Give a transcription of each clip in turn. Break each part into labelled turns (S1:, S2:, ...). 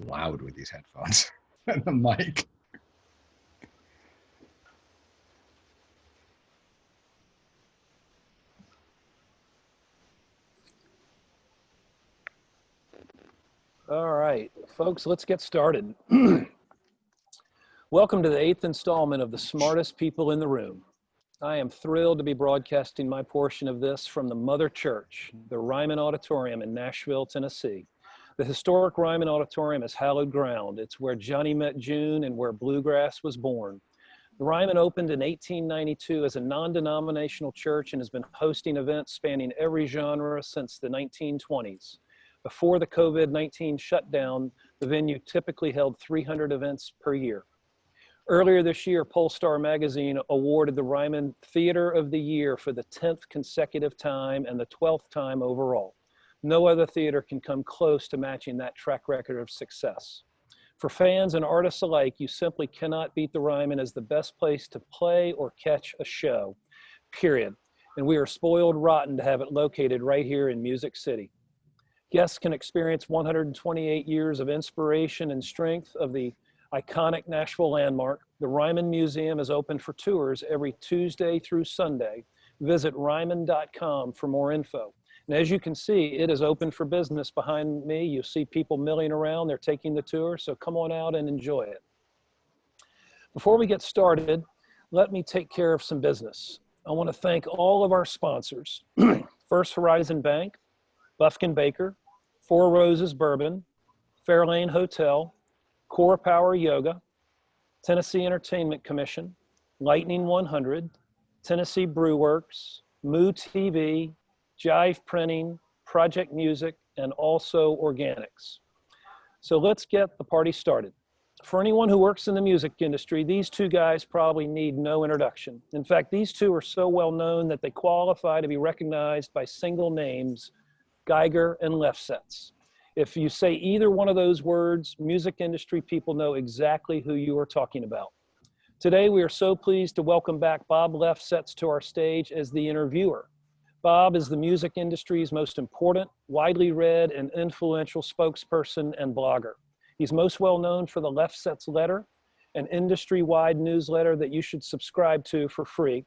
S1: loud with these headphones and the mic.
S2: All right, folks, let's get started. Welcome to the 8th installment of The Smartest People in the Room. I am thrilled to be broadcasting my portion of this from the Mother Church, the Ryman Auditorium in Nashville, Tennessee. The historic Ryman Auditorium is hallowed ground. It's where Johnny met June and where bluegrass was born. The Ryman opened in 1892 as a non-denominational church and has been hosting events spanning every genre since the 1920s. Before the COVID-19 shutdown, the venue typically held 300 events per year. Earlier this year, Polestar magazine awarded the Ryman Theater of the Year for the 10th consecutive time and the 12th time overall. No other theater can come close to matching that track record of success. For fans and artists alike, you simply cannot beat the Ryman as the best place to play or catch a show, period. And we are spoiled rotten to have it located right here in Music City. Guests can experience 128 years of inspiration and strength of the iconic Nashville landmark. The Ryman Museum is open for tours every Tuesday through Sunday. Visit ryman.com for more info. And as you can see, it is open for business behind me. You see people milling around, they're taking the tour, so come on out and enjoy it. Before we get started, let me take care of some business. I want to thank all of our sponsors, First Horizon Bank, Bufkin Baker, Four Roses Bourbon, Fairlane Hotel, Core Power Yoga, Tennessee Entertainment Commission, Lightning 100, Tennessee Brew Works, Moo TV, Jive Printing, Project Music, and also Organics. So let's get the party started. For anyone who works in the music industry, these two guys probably need no introduction. In fact, these two are so well known that they qualify to be recognized by single names, Geiger and Lefsetz. If you say either one of those words, music industry people know exactly who you are talking about. Today, we are so pleased to welcome back Bob Lefsetz to our stage as the interviewer. Bob is the music industry's most important, widely read, and influential spokesperson and blogger. He's most well known for the Lefsetz Letter, an industry-wide newsletter that you should subscribe to for free.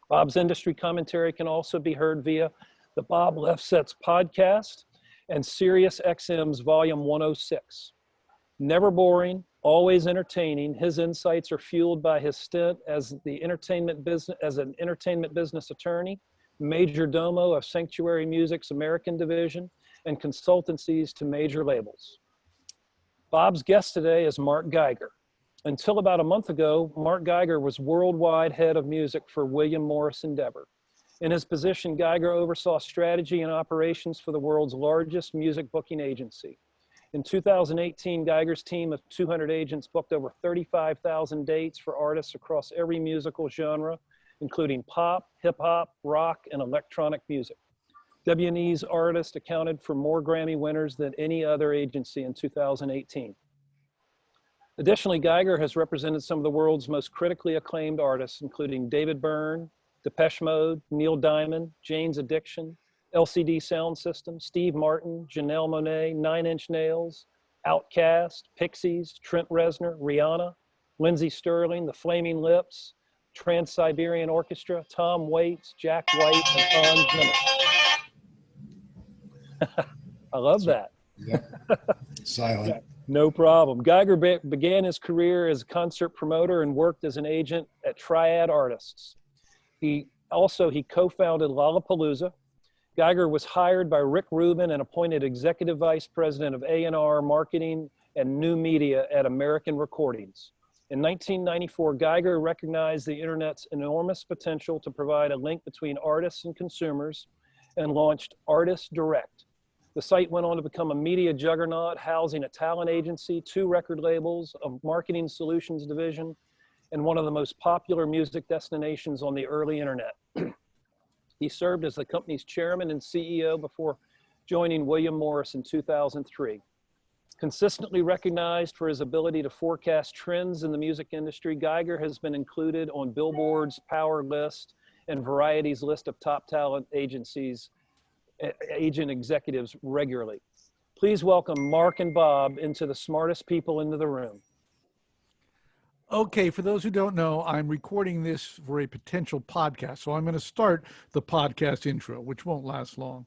S2: Bob's industry commentary can also be heard via the Bob Lefsetz podcast and Sirius XM's Volume 106. Never boring, always entertaining, his insights are fueled by his stint as an entertainment business attorney, major domo of Sanctuary Music's American division, and consultancies to major labels. Bob's guest today is Marc Geiger. Until about a month ago, Marc Geiger was worldwide head of music for William Morris Endeavor. In his position, Geiger oversaw strategy and operations for the world's largest music booking agency. In 2018, Geiger's team of 200 agents booked over 35,000 dates for artists across every musical genre, including pop, hip hop, rock, and electronic music. W&E's artists accounted for more Grammy winners than any other agency in 2018. Additionally, Geiger has represented some of the world's most critically acclaimed artists, including David Byrne, Depeche Mode, Neil Diamond, Jane's Addiction, LCD Sound System, Steve Martin, Janelle Monáe, Nine Inch Nails, Outkast, Pixies, Trent Reznor, Rihanna, Lindsey Sterling, The Flaming Lips, Trans-Siberian Orchestra, Tom Waits, Jack White, and Hans Zimmer. I love that.
S1: Yeah. Silent.
S2: No problem. Geiger began his career as a concert promoter and worked as an agent at Triad Artists. He co-founded Lollapalooza. Geiger was hired by Rick Rubin and appointed executive vice president of A&R marketing and new media at American Recordings. In 1994, Geiger recognized the internet's enormous potential to provide a link between artists and consumers and launched Artist Direct. The site went on to become a media juggernaut, housing a talent agency, 2 record labels, a marketing solutions division, and one of the most popular music destinations on the early internet. He served as the company's chairman and CEO before joining William Morris in 2003. Consistently recognized for his ability to forecast trends in the music industry, Geiger has been included on Billboard's Power List and Variety's list of top talent agent executives regularly. Please welcome Mark and Bob into the smartest people into the room.
S3: Okay, for those who don't know, I'm recording this for a potential podcast. So I'm going to start the podcast intro, which won't last long.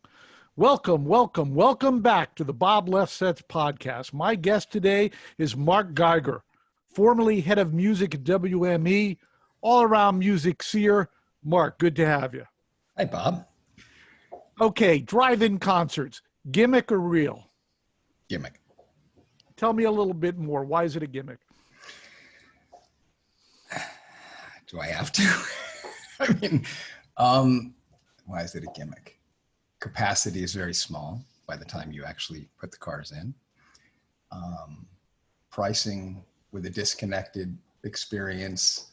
S3: Welcome back to the Bob Lefsetz podcast. My guest today is Marc Geiger, formerly head of music at WME, all-around music seer. Marc, good to have you.
S1: Hi, Bob.
S3: Okay, drive-in concerts, gimmick or real?
S1: Gimmick.
S3: Tell me a little bit more. Why is it a gimmick?
S1: Do I have to? Why is it a gimmick? Capacity is very small by the time you actually put the cars in. Pricing with a disconnected experience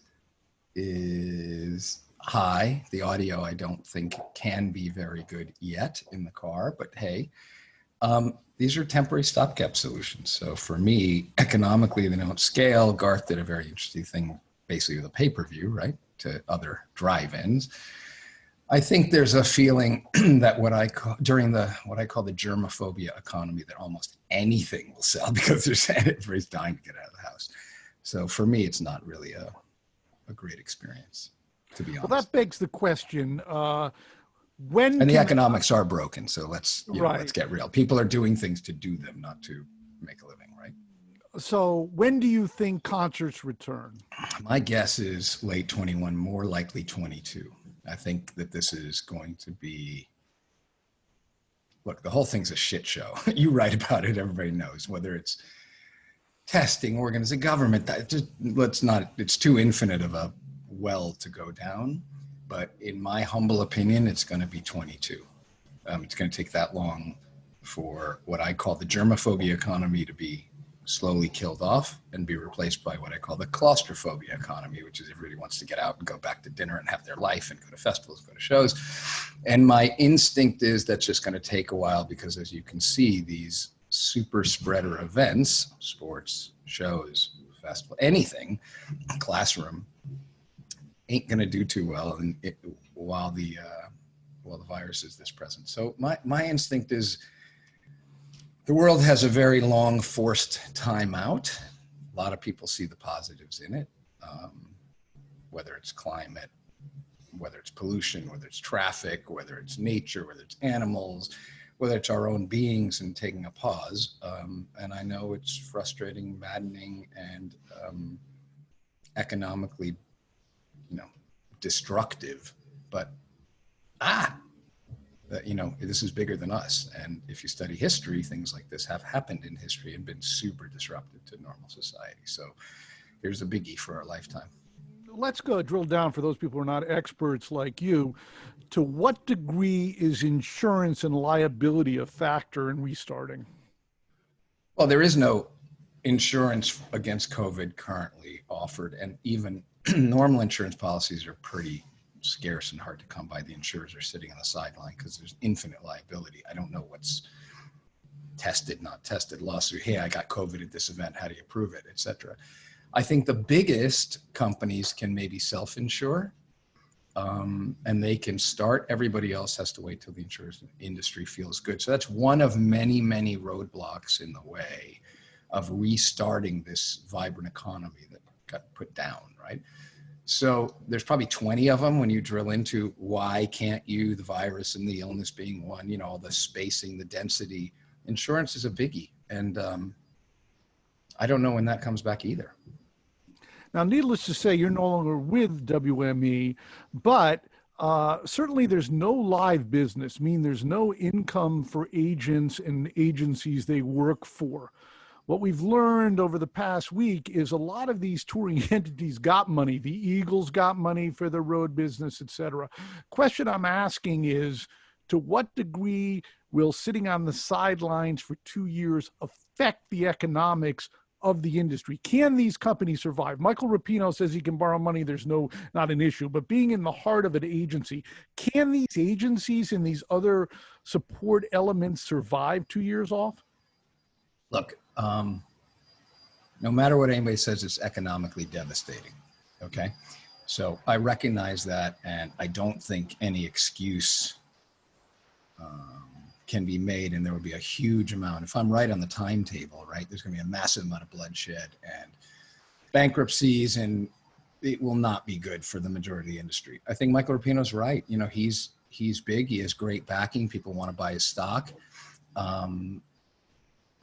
S1: is high. The audio, I don't think, can be very good yet in the car, but hey, these are temporary stopgap solutions. So for me, economically, they don't scale. Garth did a very interesting thing, basically with a pay-per-view, right, to other drive-ins. I think there's a feeling that what I call the germophobia economy, that almost anything will sell because everybody's dying to get out of the house. So for me, it's not really a great experience, to be honest.
S3: Well, that begs the question,
S1: the economics are broken, so let's get real. People are doing things to do them, not to make a living, right?
S3: So when do you think concerts return?
S1: My guess is late 21, more likely 22. I think that this is going to be, look, the whole thing's a shit show. You write about it, everybody knows, whether it's testing, organizing, government, it's too infinite of a well to go down. But in my humble opinion, it's going to be 22. It's going to take that long for what I call the germophobia economy to be slowly killed off and be replaced by what I call the claustrophobia economy, which is everybody wants to get out and go back to dinner and have their life and go to festivals, go to shows. And my instinct is that's just going to take a while because, as you can see, these super spreader events, sports, shows, festival, anything, classroom, ain't going to do too well while the virus is this present. So my instinct is the world has a very long forced time out. A lot of people see the positives in it, whether it's climate, whether it's pollution, whether it's traffic, whether it's nature, whether it's animals, whether it's our own beings, and taking a pause. And I know it's frustrating, maddening, and economically, destructive, but this is bigger than us. And if you study history, things like this have happened in history and been super disruptive to normal society. So here's a biggie for our lifetime.
S3: Let's go drill down, for those people who are not experts like you. To what degree is insurance and liability a factor in restarting?
S1: Well, there is no insurance against COVID currently offered, and even normal insurance policies are pretty scarce and hard to come by. The insurers are sitting on the sideline because there's infinite liability. I don't know what's tested, not tested, lawsuit. Hey, I got COVID at this event. How do you prove it, et cetera? I think the biggest companies can maybe self-insure, and they can start. Everybody else has to wait till the insurance industry feels good. So that's one of many, many roadblocks in the way of restarting this vibrant economy that got put down, right? So there's probably 20 of them when you drill into why can't you, the virus and the illness being one, all the spacing, the density. Insurance is a biggie. And I don't know when that comes back either.
S3: Now, needless to say, you're no longer with WME, but certainly there's no live business, there's no income for agents and agencies they work for. What we've learned over the past week is a lot of these touring entities got money. The Eagles got money for their road business, et cetera. Question I'm asking is, to what degree will sitting on the sidelines for 2 years affect the economics of the industry? Can these companies survive? Michael Rapino says he can borrow money. There's not an issue, but being in the heart of an agency, can these agencies and these other support elements survive 2 years off?
S1: Look, no matter what anybody says, it's economically devastating. Okay. So I recognize that, and I don't think any excuse can be made, and there will be a huge amount. If I'm right on the timetable, right, there's going to be a massive amount of bloodshed and bankruptcies, and it will not be good for the majority of the industry. I think Michael Rapino's right. You know, he's big. He has great backing. People want to buy his stock.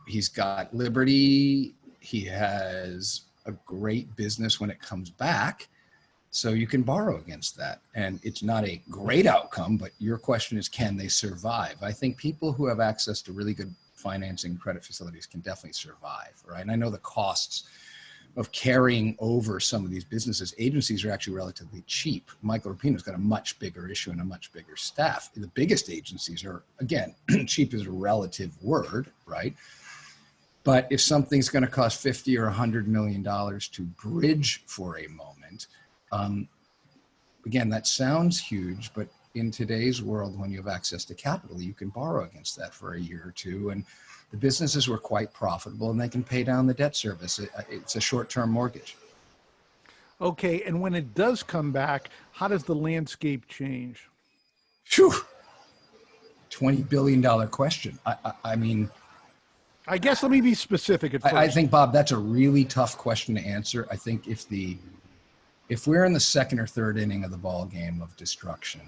S1: He's got Liberty. He has a great business when it comes back. So you can borrow against that. And it's not a great outcome, but your question is, can they survive? I think people who have access to really good financing credit facilities can definitely survive, right? And I know the costs of carrying over some of these businesses. Agencies are actually relatively cheap. Michael Rapino's got a much bigger issue and a much bigger staff. The biggest agencies are, again, cheap is a relative word, right? But if something's going to cost $50 or $100 million to bridge for a moment, again, that sounds huge, but in today's world, when you have access to capital, you can borrow against that for a year or two. And the businesses were quite profitable, and they can pay down the debt service. It's a short-term mortgage.
S3: Okay, and when it does come back, how does the landscape change?
S1: Phew. $20 billion question. I mean,
S3: I guess let me be specific at first.
S1: I think, Bob, that's a really tough question to answer. I think if we're in the second or third inning of the ball game of destruction,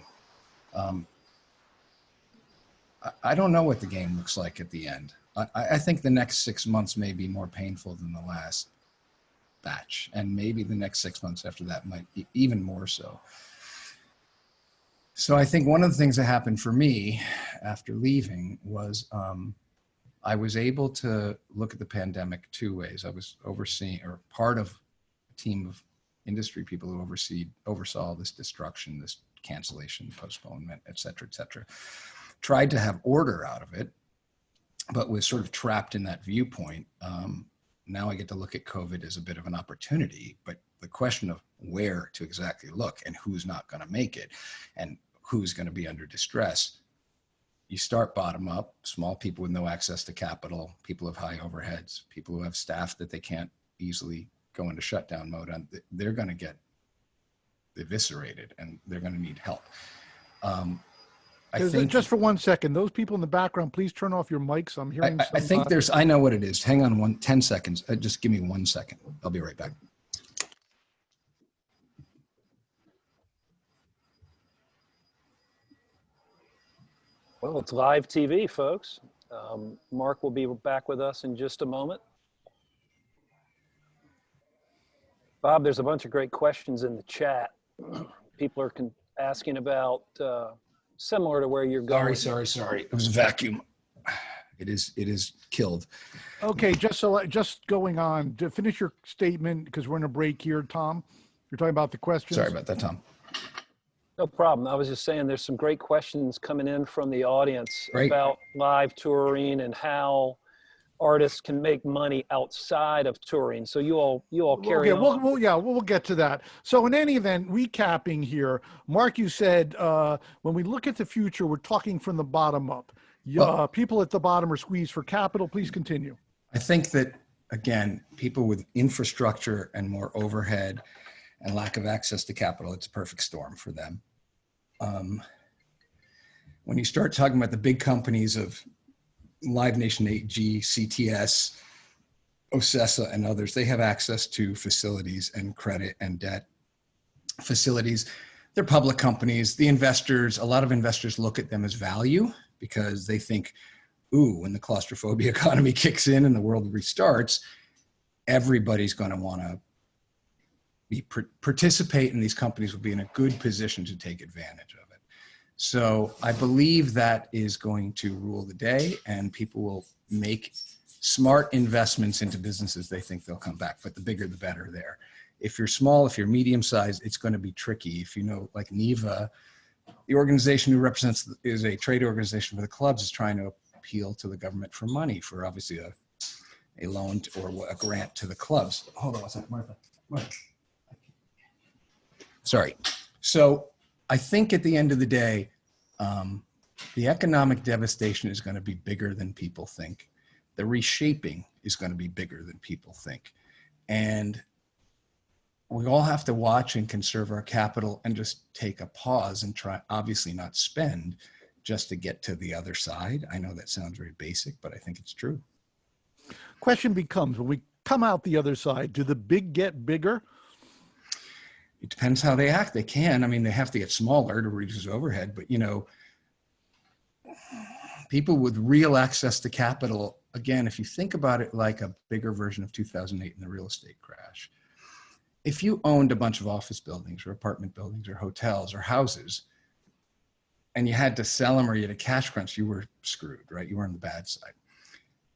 S1: I don't know what the game looks like at the end. I think the next 6 months may be more painful than the last batch, and maybe the next 6 months after that might be even more so. So I think one of the things that happened for me after leaving was I was able to look at the pandemic two ways. I was overseeing, or part of a team of industry people who oversaw this destruction, this cancellation, postponement, et cetera, et cetera. Tried to have order out of it, but was sort of trapped in that viewpoint. Now I get to look at COVID as a bit of an opportunity, but the question of where to exactly look and who's not going to make it and who's going to be under distress, you start bottom up, small people with no access to capital, people with high overheads, people who have staff that they can't easily go into shutdown mode on, they're going to get eviscerated and they're going to need help. I think
S3: just for 1 second, those people in the background, please turn off your mics. I'm hearing
S1: I think I know what it is. Hang on 10 seconds. Just give me 1 second. I'll be right back.
S2: Well, it's live TV, folks. Marc will be back with us in just a moment. Bob, there's a bunch of great questions in the chat. People are asking about similar to where you're going.
S1: Sorry. It was a vacuum. It is killed.
S3: Okay, just going on to finish your statement, because we're in a break here, Tom. You're talking about the questions.
S1: Sorry about that, Tom.
S2: No problem. I was just saying there's some great questions coming in from the audience
S1: Great.
S2: About live touring and how artists can make money outside of touring. So you all carry on.
S3: We'll get to that. So in any event, recapping here, Marc, you said when we look at the future, we're talking from the bottom up. People at the bottom are squeezed for capital. Please continue.
S1: I think that, again, people with infrastructure and more overhead and lack of access to capital, it's a perfect storm for them. When you start talking about the big companies of Live Nation, AG, CTS, OCESA, and others, they have access to facilities and credit and debt facilities. They're public companies. The investors, a lot of investors look at them as value because they think, ooh, when the claustrophobia economy kicks in and the world restarts, everybody's going to want to participate in these companies, will be in a good position to take advantage of it. So I believe that is going to rule the day, and people will make smart investments into businesses they think they'll come back, but the bigger the better there. If you're small, if you're medium sized, it's going to be tricky. If you know, like NEVA, the organization who represents is a trade organization for the clubs, is trying to appeal to the government for money for obviously a loan or a grant to the clubs. Hold on a second, Martha. Sorry. So I think at the end of the day, the economic devastation is going to be bigger than people think. The reshaping is going to be bigger than people think. And we all have to watch and conserve our capital and just take a pause and try, obviously not spend, just to get to the other side. I know that sounds very basic, but I think it's true.
S3: Question becomes, when we come out the other side, do the big get bigger?
S1: It depends how they act. They can. I mean, they have to get smaller to reduce overhead, but people with real access to capital, again, if you think about it like a bigger version of 2008 in the real estate crash, if you owned a bunch of office buildings or apartment buildings or hotels or houses, and you had to sell them or you had a cash crunch, you were screwed, right? You were on the bad side.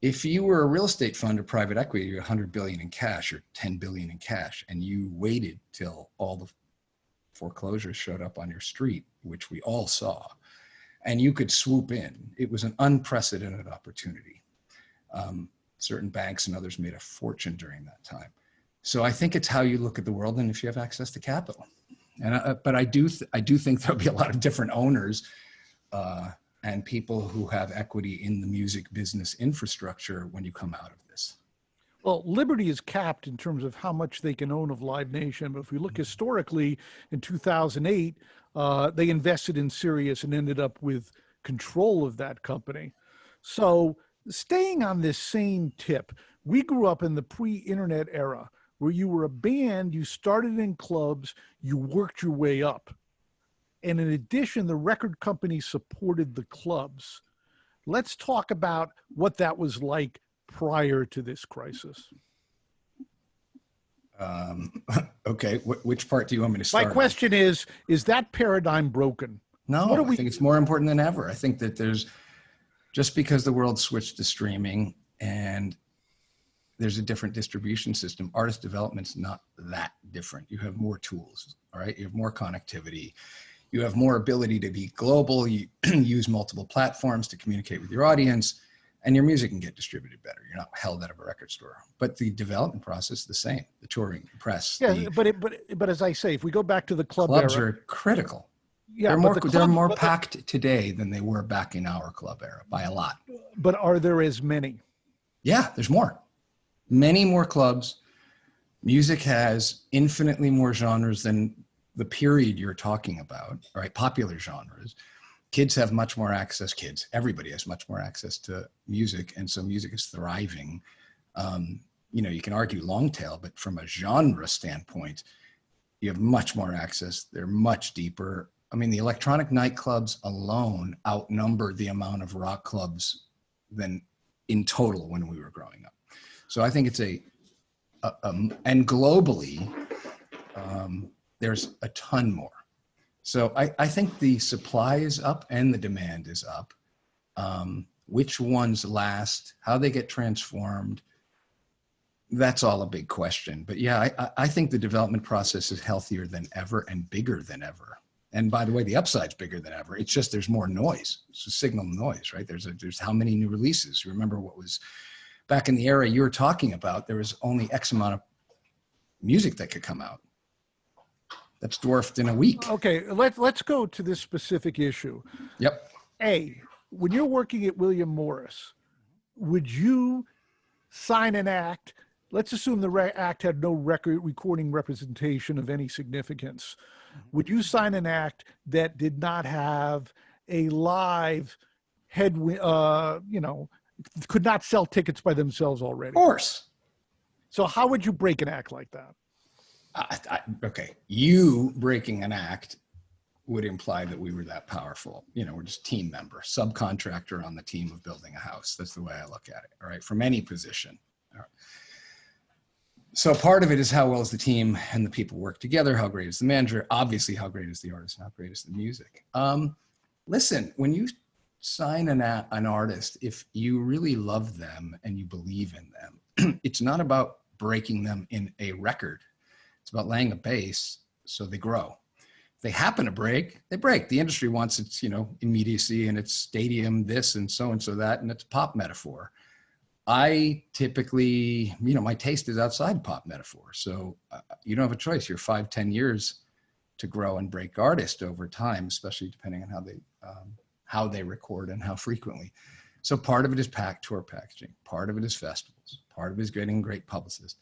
S1: If you were a real estate fund or private equity, you're 100 billion in cash or 10 billion in cash, and you waited till all the foreclosures showed up on your street, which we all saw, and you could swoop in. It was an unprecedented opportunity. Certain banks and others made a fortune during that time. So I think it's how you look at the world and if you have access to capital. But I do think there'll be a lot of different owners and people who have equity in the music business infrastructure when you come out of this.
S3: Well, Liberty is capped in terms of how much they can own of Live Nation. But if we look historically, in 2008, they invested in Sirius and ended up with control of that company. So staying on this same tip, we grew up in the pre-internet era where you were a band, you started in clubs, you worked your way up. And in addition, the record company supported the clubs. Let's talk about what that was like prior to this crisis.
S1: Okay, which part do you want me to start?
S3: My question is that paradigm broken?
S1: No, I think it's more important than ever. I think that just because the world switched to streaming and there's a different distribution system, artist development's not that different. You have more tools, all right? You have more connectivity. You have more ability to be global. You use multiple platforms to communicate with your audience, and your music can get distributed better. You're not held out of a record store. But the development process is the same. The touring, the press.
S3: Yeah, but as I say, if we go back to the
S1: clubs
S3: era,
S1: are critical.
S3: Yeah,
S1: they're more packed today than they were back in our club era by a lot.
S3: But are there as many?
S1: Yeah, there's more. Many more clubs. Music has infinitely more genres than the period you're talking about, right? Popular genres. Kids have much more access. Everybody has much more access to music. And so music is thriving. You can argue long tail, but from a genre standpoint, you have much more access. They're much deeper. I mean, the electronic nightclubs alone outnumber the amount of rock clubs than in total when we were growing up. So I think it's and globally, there's a ton more. So I think the supply is up and the demand is up. Which ones last, how they get transformed, that's all a big question. But yeah, I think the development process is healthier than ever and bigger than ever. And by the way, the upside's bigger than ever. It's just there's more noise. It's a signal noise, right? There's how many new releases? Remember what was back in the era you were talking about, there was only X amount of music that could come out. That's dwarfed in a week.
S3: Okay, let's go to this specific issue.
S1: Yep.
S3: When you're working at William Morris, would you sign an act? Let's assume the act had no recording representation of any significance. Would you sign an act that did not have a live could not sell tickets by themselves already?
S1: Of course.
S3: So how would you break an act like that?
S1: Okay, you breaking an act would imply that we were that powerful. We're just team member, subcontractor on the team of building a house. That's the way I look at it, all right, from any position. All right. So part of it is how well is the team and the people work together, how great is the manager, obviously how great is the artist, how great is the music. Listen, when you sign an artist, if you really love them and you believe in them, it's not about breaking them in a record. It's about laying a base so they grow. If they happen to break, they break. The industry wants its, immediacy and its stadium, this and so that, and it's pop metaphor. I typically, my taste is outside pop metaphor. So you don't have a choice. You're 5-10 years to grow and break artists over time, especially depending on how they record and how frequently. So part of it is tour packaging. Part of it is festivals. Part of it is getting great publicists.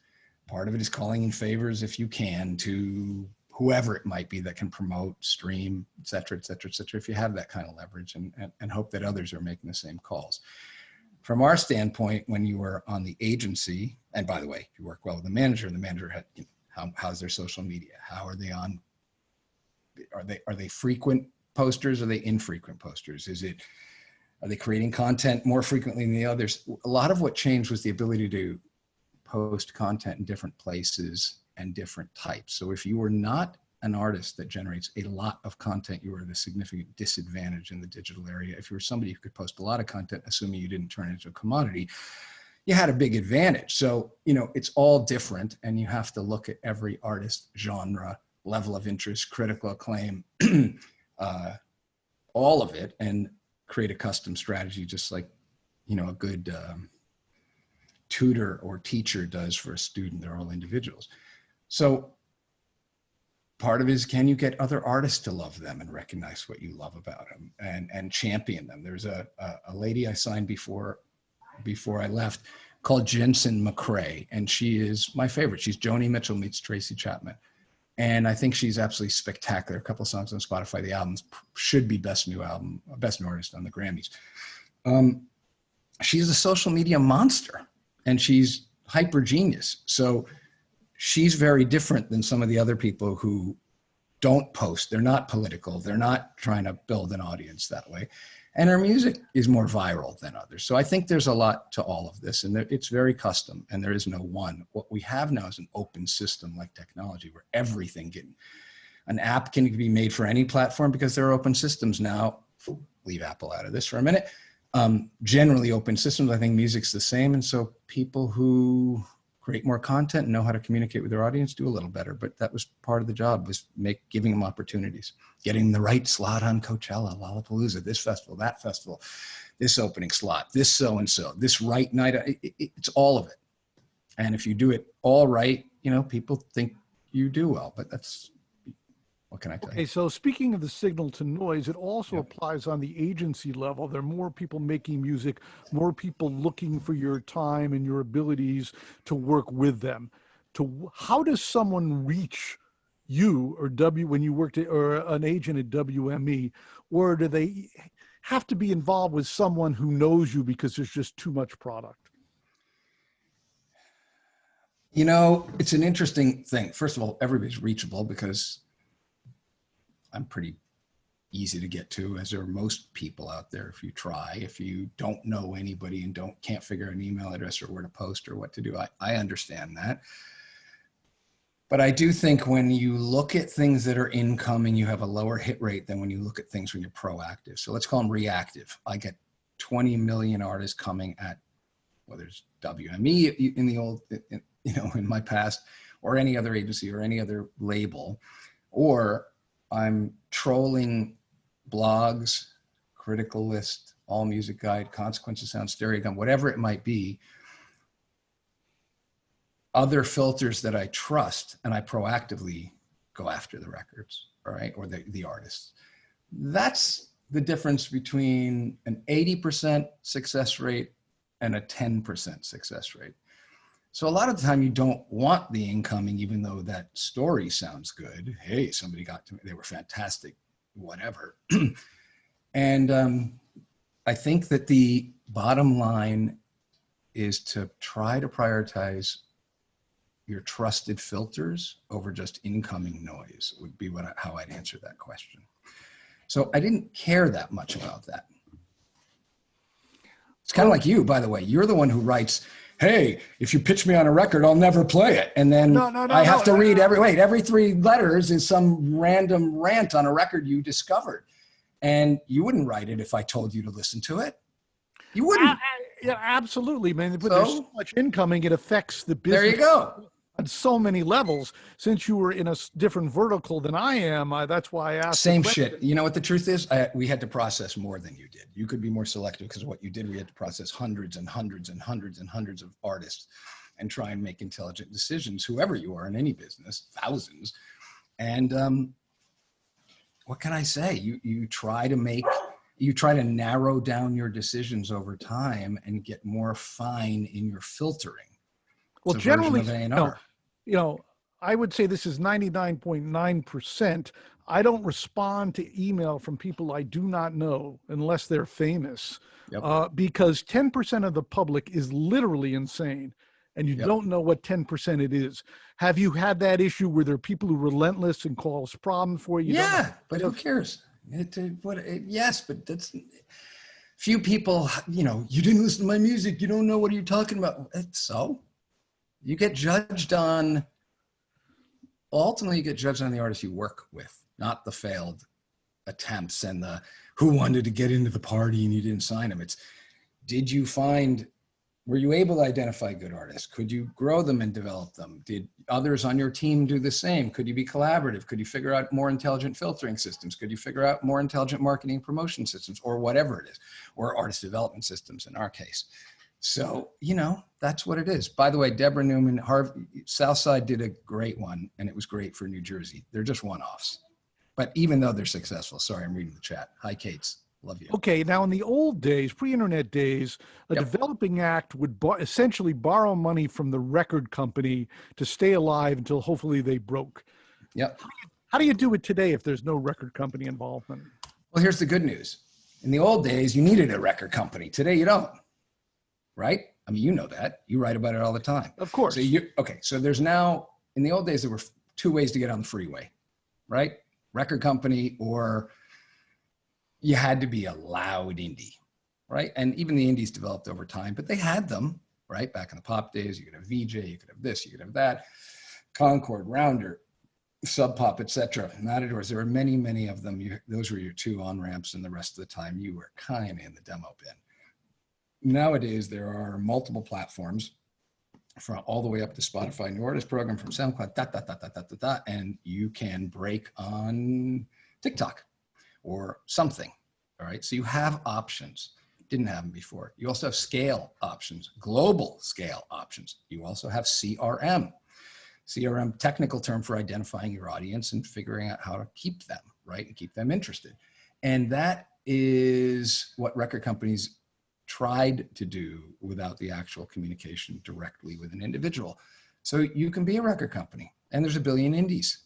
S1: Part of it is calling in favors if you can to whoever it might be that can promote, stream, et cetera, et cetera, et cetera, if you have that kind of leverage, and hope that others are making the same calls. From our standpoint, when you were on the agency, and by the way, if you work well with the manager had, how's their social media? How are they on? Are they frequent posters? Are they infrequent posters? Are they creating content more frequently than the others? A lot of what changed was the ability to post content in different places and different types. So if you were not an artist that generates a lot of content, you were at a significant disadvantage in the digital area. If you were somebody who could post a lot of content, assuming you didn't turn it into a commodity, you had a big advantage. So, it's all different, and you have to look at every artist, genre, level of interest, critical acclaim, all of it, and create a custom strategy, just like, a good tutor or teacher does for a student. They're all individuals. So part of it is, can you get other artists to love them and recognize what you love about them and champion them? There's a lady I signed before I left called Jensen McCrae, and she is my favorite. She's Joni Mitchell meets Tracy Chapman. And I think she's absolutely spectacular. A couple of songs on Spotify. The album should be best new artist on the Grammys. She's a social media monster, and she's hyper genius. So she's very different than some of the other people who don't post. They're not political. They're not trying to build an audience that way. And her music is more viral than others. So I think there's a lot to all of this, and it's very custom, and there is no one. What we have now is an open system like technology, where an app can be made for any platform because there are open systems now. Leave Apple out of this for a minute. Generally open systems. I think music's the same. And so people who create more content and know how to communicate with their audience do a little better. But that was part of the job, was giving them opportunities, getting the right slot on Coachella, Lollapalooza, this festival, that festival, this opening slot, this so-and-so, this right night. It's all of it. And if you do it all right, people think you do well, but what can I tell you?
S3: Okay, so speaking of the signal to noise, it also applies on the agency level. There are more people making music, more people looking for your time and your abilities to work with them. How does someone reach you or when you worked or an agent at WME, or do they have to be involved with someone who knows you because there's just too much product?
S1: It's an interesting thing. First of all, everybody's reachable because I'm pretty easy to get to, as are most people out there. If you try, if you don't know anybody and can't figure an email address or where to post or what to do, I understand that. But I do think when you look at things that are incoming, you have a lower hit rate than when you look at things when you're proactive. So let's call them reactive. I get 20 million artists coming at, whether it's WME in the old, in my past, or any other agency or any other label, or I'm trolling blogs, Critical List, All Music Guide, Consequences Sound, Stereogum, whatever it might be, other filters that I trust, and I proactively go after the records, all right, or the artists. That's the difference between an 80% success rate and a 10% success rate. So a lot of the time you don't want the incoming, even though that story sounds good. Hey, somebody got to me, they were fantastic, whatever. And I think that the bottom line is to try to prioritize your trusted filters over just incoming noise, would be how I'd answer that question. So I didn't care that much about that. It's kind of like you, by the way. You're the one who writes, hey, if you pitch me on a record, I'll never play it. And then I have to read every 3 letters is some random rant on a record you discovered. And you wouldn't write it if I told you to listen to it. You wouldn't.
S3: Yeah, absolutely, man. But there's so much incoming, it affects the business.
S1: There you go.
S3: On so many levels. Since you were in a different vertical than I am, that's why I asked.
S1: Same shit. You know what the truth is? We had to process more than you did. You could be more selective because of what you did. We had to process hundreds and hundreds and hundreds and hundreds of artists and try and make intelligent decisions, whoever you are in any business, thousands. And what can I say? You try to narrow down your decisions over time and get more fine in your filtering.
S3: Well, generally, I would say this is 99.9%. I don't respond to email from people I do not know unless they're famous, because 10% of the public is literally insane, and you don't know what 10% it is. Have you had that issue where there are people who are relentless and cause problems for you?
S1: But who cares? Yes, but that's few people, you didn't listen to my music. You don't know what you're talking about. So you get judged on, ultimately you get judged on the artists you work with, not the failed attempts and the who wanted to get into the party and you didn't sign them. It's, were you able to identify good artists? Could you grow them and develop them? Did others on your team do the same? Could you be collaborative? Could you figure out more intelligent filtering systems? Could you figure out more intelligent marketing and promotion systems, or whatever it is, or artist development systems in our case? So, that's what it is. By the way, Deborah Newman, Southside did a great one, and it was great for New Jersey. They're just one-offs. But even though they're successful, sorry, I'm reading the chat. Hi, Kate's. Love you.
S3: Okay, now in the old days, pre-internet days, a developing act would essentially borrow money from the record company to stay alive until hopefully they broke.
S1: Yep.
S3: How do you do it today if there's no record company involvement?
S1: Well, here's the good news. In the old days, you needed a record company. Today, you don't. Right? I mean, you know that. You write about it all the time.
S3: Of course.
S1: So there's now, in the old days, there were two ways to get on the freeway, right? Record company, or you had to be a loud indie, right? And even the indies developed over time, but they had them, right? Back in the pop days, you could have VJ, you could have this, you could have that, Concord, Rounder, Sub Pop, etc. Matadors, there were many, many of them. Those were your two on-ramps, and the rest of the time you were kind of in the demo bin. Nowadays, there are multiple platforms, from all the way up to Spotify New Artist Program, from SoundCloud, and you can break on TikTok or something. All right. So you have options. Didn't have them before. You also have scale options, global scale options. You also have CRM. CRM, technical term for identifying your audience and figuring out how to keep them, right? And keep them interested. And that is what record companies tried to do without the actual communication directly with an individual. So you can be a record company, and there's a billion indies.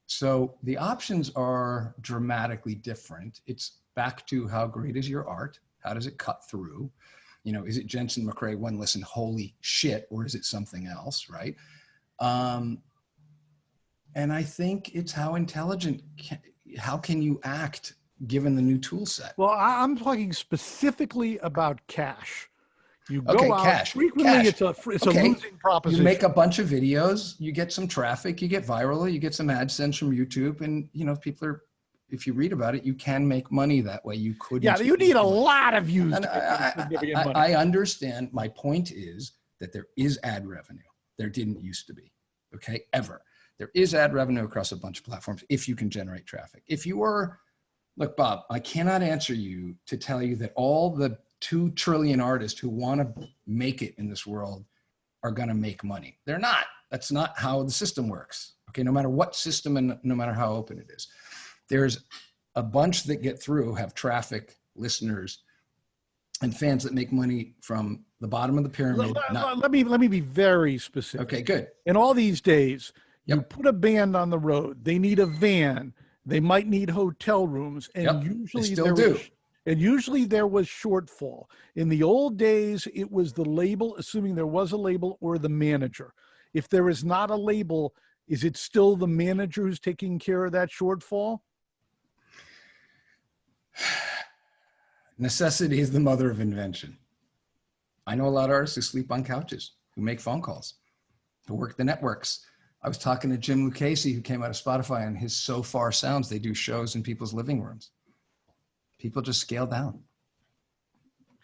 S1: So the options are dramatically different. It's back to how great is your art? How does it cut through? Is it Jensen McRae, one listen, holy shit, or is it something else, right? And I think it's how intelligent, how can you act given the new tool set?
S3: Well, I'm talking specifically about cash. You go out,
S1: cash.
S3: Frequently
S1: cash.
S3: It's a losing proposition.
S1: You make a bunch of videos, you get some traffic, you get viral, you get some AdSense from YouTube, and people are, if you read about it, you can make money that way. You could.
S3: Yeah, you need a lot of views.
S1: And I understand. My point is that there is ad revenue. There didn't used to be, okay, ever. There is ad revenue across a bunch of platforms if you can generate traffic. If you are, look, Bob, I cannot answer you to tell you that all the 2 trillion artists who want to make it in this world are going to make money. They're not. That's not how the system works. Okay, no matter what system and no matter how open it is. There's a bunch that get through, have traffic, listeners, and fans that make money from the bottom of the pyramid.
S3: Let me be very specific.
S1: Okay, good.
S3: In all these days, you put a band on the road. They need a van. They might need hotel rooms, and usually there was shortfall. In the old days, it was the label, assuming there was a label, or the manager. If there is not a label, is it still the manager who's taking care of that shortfall?
S1: Necessity is the mother of invention. I know a lot of artists who sleep on couches, who make phone calls, who work the networks. I was talking to Jim Lucchese, who came out of Spotify, and his So Far Sounds, they do shows in people's living rooms. People just scale down.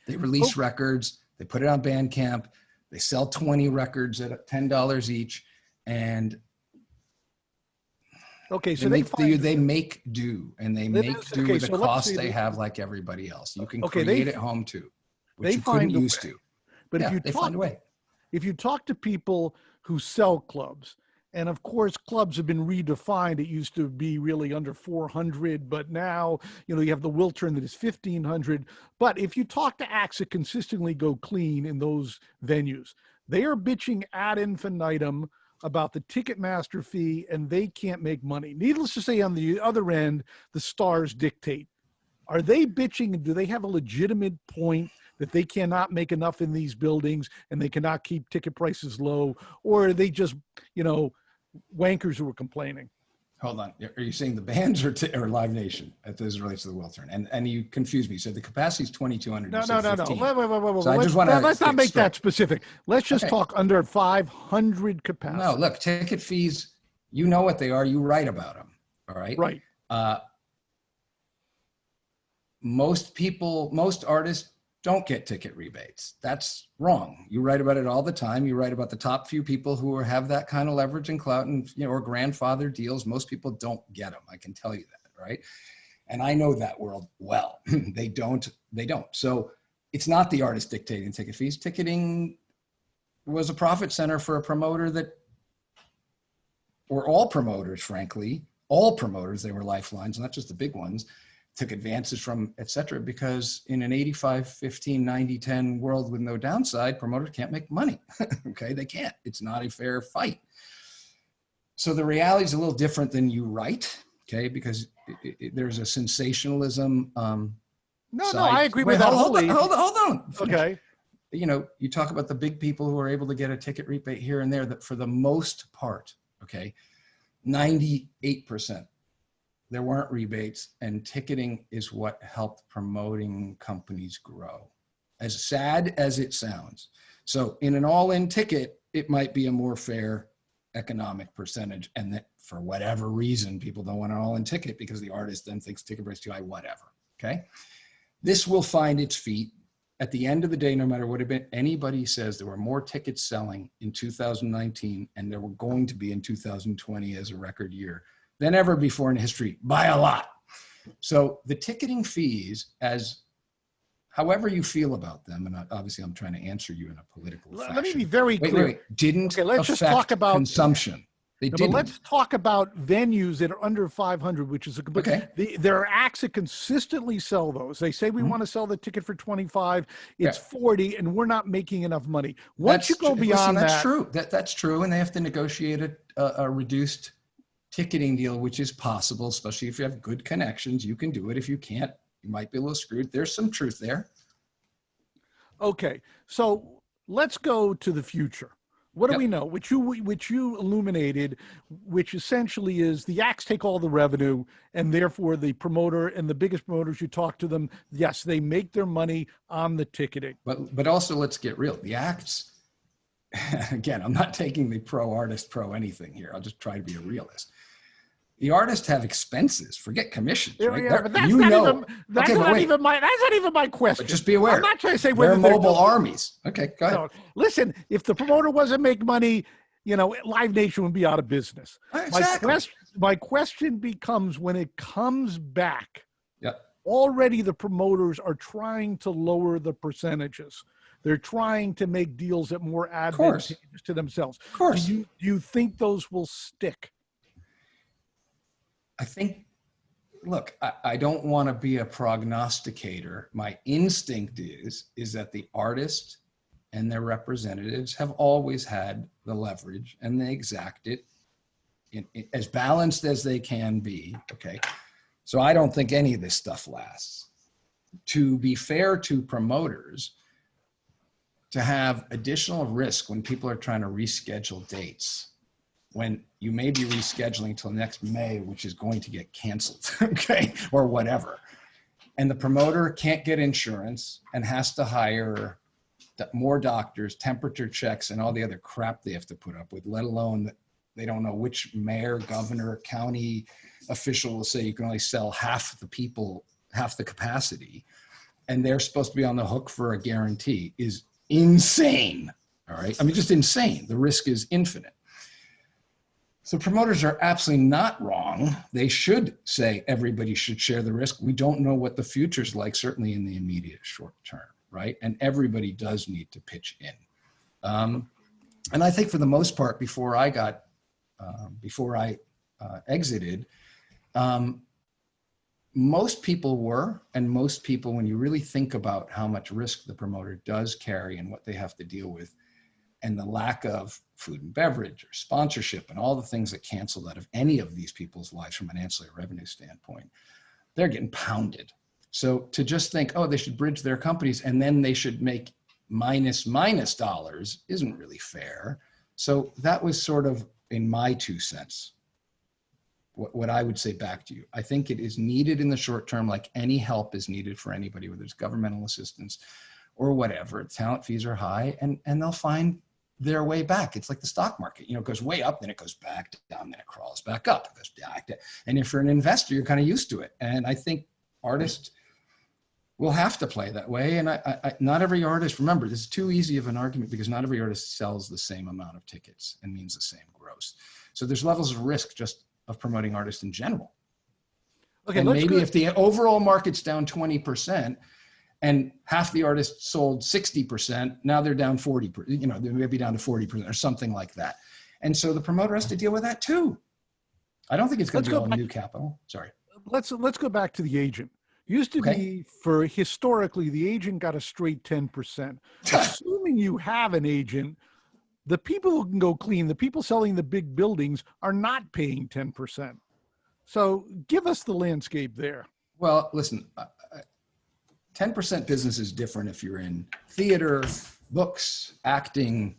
S1: They release records, they put it on Bandcamp, they sell 20 records at $10 each, and
S3: okay, so
S1: they make do, and they make do with the cost they have, like everybody else. You can create at home too, which you couldn't used to.
S3: But
S1: they find a way.
S3: If you talk to people who sell clubs, and of course, clubs have been redefined. It used to be really under 400, but now, you have the Wiltern that is 1,500. But if you talk to acts that consistently go clean in those venues, they are bitching ad infinitum about the Ticketmaster fee and they can't make money. Needless to say, on the other end, the stars dictate. Are they bitching and do they have a legitimate point that they cannot make enough in these buildings and they cannot keep ticket prices low? Or are they just, wankers who are complaining?
S1: Hold on. Are you saying the bands or Live Nation as it relates to the World Tour? And you confused me. So the capacity is 2,200.
S3: No.
S1: Wait. So I just want to
S3: let's not make that specific. Let's just talk under 500 capacity.
S1: No, look, ticket fees, you know what they are. You write about them. All right.
S3: Right.
S1: Most artists don't get ticket rebates. That's wrong. You write about it all the time. You write about the top few people who have that kind of leverage and clout and, or grandfather deals. Most people don't get them. I can tell you that, right? And I know that world well. They don't. So it's not the artist dictating ticket fees. Ticketing was a profit center for a promoter or all promoters, frankly, all promoters, they were lifelines, not just the big ones, took advances from, et cetera, because in an 85, 15, 90, 10 world with no downside, promoters can't make money. Okay, they can't. It's not a fair fight. So the reality is a little different than you write, okay, because there's a sensationalism.
S3: No, I agree with that.
S1: Hold on.
S3: Okay.
S1: You talk about the big people who are able to get a ticket rebate here and there, that for the most part, okay, 98%. There weren't rebates, and ticketing is what helped promoting companies grow. As sad as it sounds. So in an all-in ticket, it might be a more fair economic percentage, and that for whatever reason, people don't want an all-in ticket because the artist then thinks ticket price too high, whatever, okay? This will find its feet. At the end of the day, no matter what anybody says, there were more tickets selling in 2019, and there were going to be in 2020 as a record year than ever before in history, by a lot. So the ticketing fees, as however you feel about them, and obviously I'm trying to answer you in a political fashion.
S3: Let me be very clear.
S1: Wait. Didn't
S3: let's just talk about
S1: consumption. They didn't.
S3: But let's talk about venues that are under 500, which is a complete.
S1: Okay.
S3: There are acts that consistently sell those. They say we want to sell the ticket for 25, it's 40, and we're not making enough money. Once you go beyond that,
S1: that's true. That's true, and they have to negotiate a reduced ticketing deal, which is possible, especially if you have good connections. You can do it. If you can't, you might be a little screwed. There's some truth there.
S3: Okay, so let's go to the future. What do we know? Which you illuminated, which essentially is the acts take all the revenue, and therefore the promoter and the biggest promoters, you talk to them, yes, they make their money on the ticketing.
S1: But also, let's get real. The acts, again, I'm not taking the pro artist, pro anything here. I'll just try to be a realist. The artists have expenses. Forget commissions. Right?
S3: Yeah, but that's not even my question.
S1: But just be aware.
S3: I'm not trying to say whether
S1: they're mobile armies. Okay, go ahead.
S3: No, listen, if the promoter wasn't making money, Live Nation would be out of business.
S1: Exactly.
S3: My question becomes when it comes back.
S1: Yep.
S3: Already the promoters are trying to lower the percentages. They're trying to make deals that more advantageous to themselves.
S1: Of course.
S3: Do you think those will stick?
S1: I think, look, I don't want to be a prognosticator. My instinct is that the artist and their representatives have always had the leverage, and they exact it in as balanced as they can be, okay? So I don't think any of this stuff lasts. To be fair to promoters, to have additional risk when people are trying to reschedule dates, when you may be rescheduling till next May, which is going to get canceled, okay, or whatever. And the promoter can't get insurance and has to hire more doctors, temperature checks, and all the other crap they have to put up with, let alone that they don't know which mayor, governor, county official will say you can only sell half the people, half the capacity, and they're supposed to be on the hook for a guarantee is insane, all right? I mean, just insane. The risk is infinite. So promoters are absolutely not wrong. They should say everybody should share the risk. We don't know what the future's like, certainly in the immediate short term, right? And everybody does need to pitch in. And I think for the most part, before I exited, most people were, and most people, when you really think about how much risk the promoter does carry and what they have to deal with, and the lack of food and beverage or sponsorship and all the things that canceled out of any of these people's lives from an ancillary revenue standpoint, they're getting pounded. So to just think, oh, they should bridge their companies and then they should make minus dollars isn't really fair. So that was sort of, in my 2 cents, what I would say back to you. I think it is needed in the short term, like any help is needed for anybody, whether it's governmental assistance or whatever. Talent fees are high, and they'll find their way back. It's like the stock market, it goes way up, then it goes back down, then it crawls back up, it goes back down. And if you're an investor, you're kind of used to it. And I think artists will have to play that way. And I not every artist, remember, this is too easy of an argument because not every artist sells the same amount of tickets and means the same gross. So there's levels of risk just of promoting artists in general. Okay, and maybe if the overall market's down 20% and half the artists sold 60%, now they're down 40%, they may be down to 40% or something like that. And so the promoter has to deal with that too. I don't think it's going to be all new capital. Sorry.
S3: Let's go back to the agent. Used to be, for historically, the agent got a straight 10%. Assuming you have an agent, the people who can go clean, the people selling the big buildings are not paying 10%. So give us the landscape there.
S1: Well, listen, 10% business is different if you're in theater, books, acting,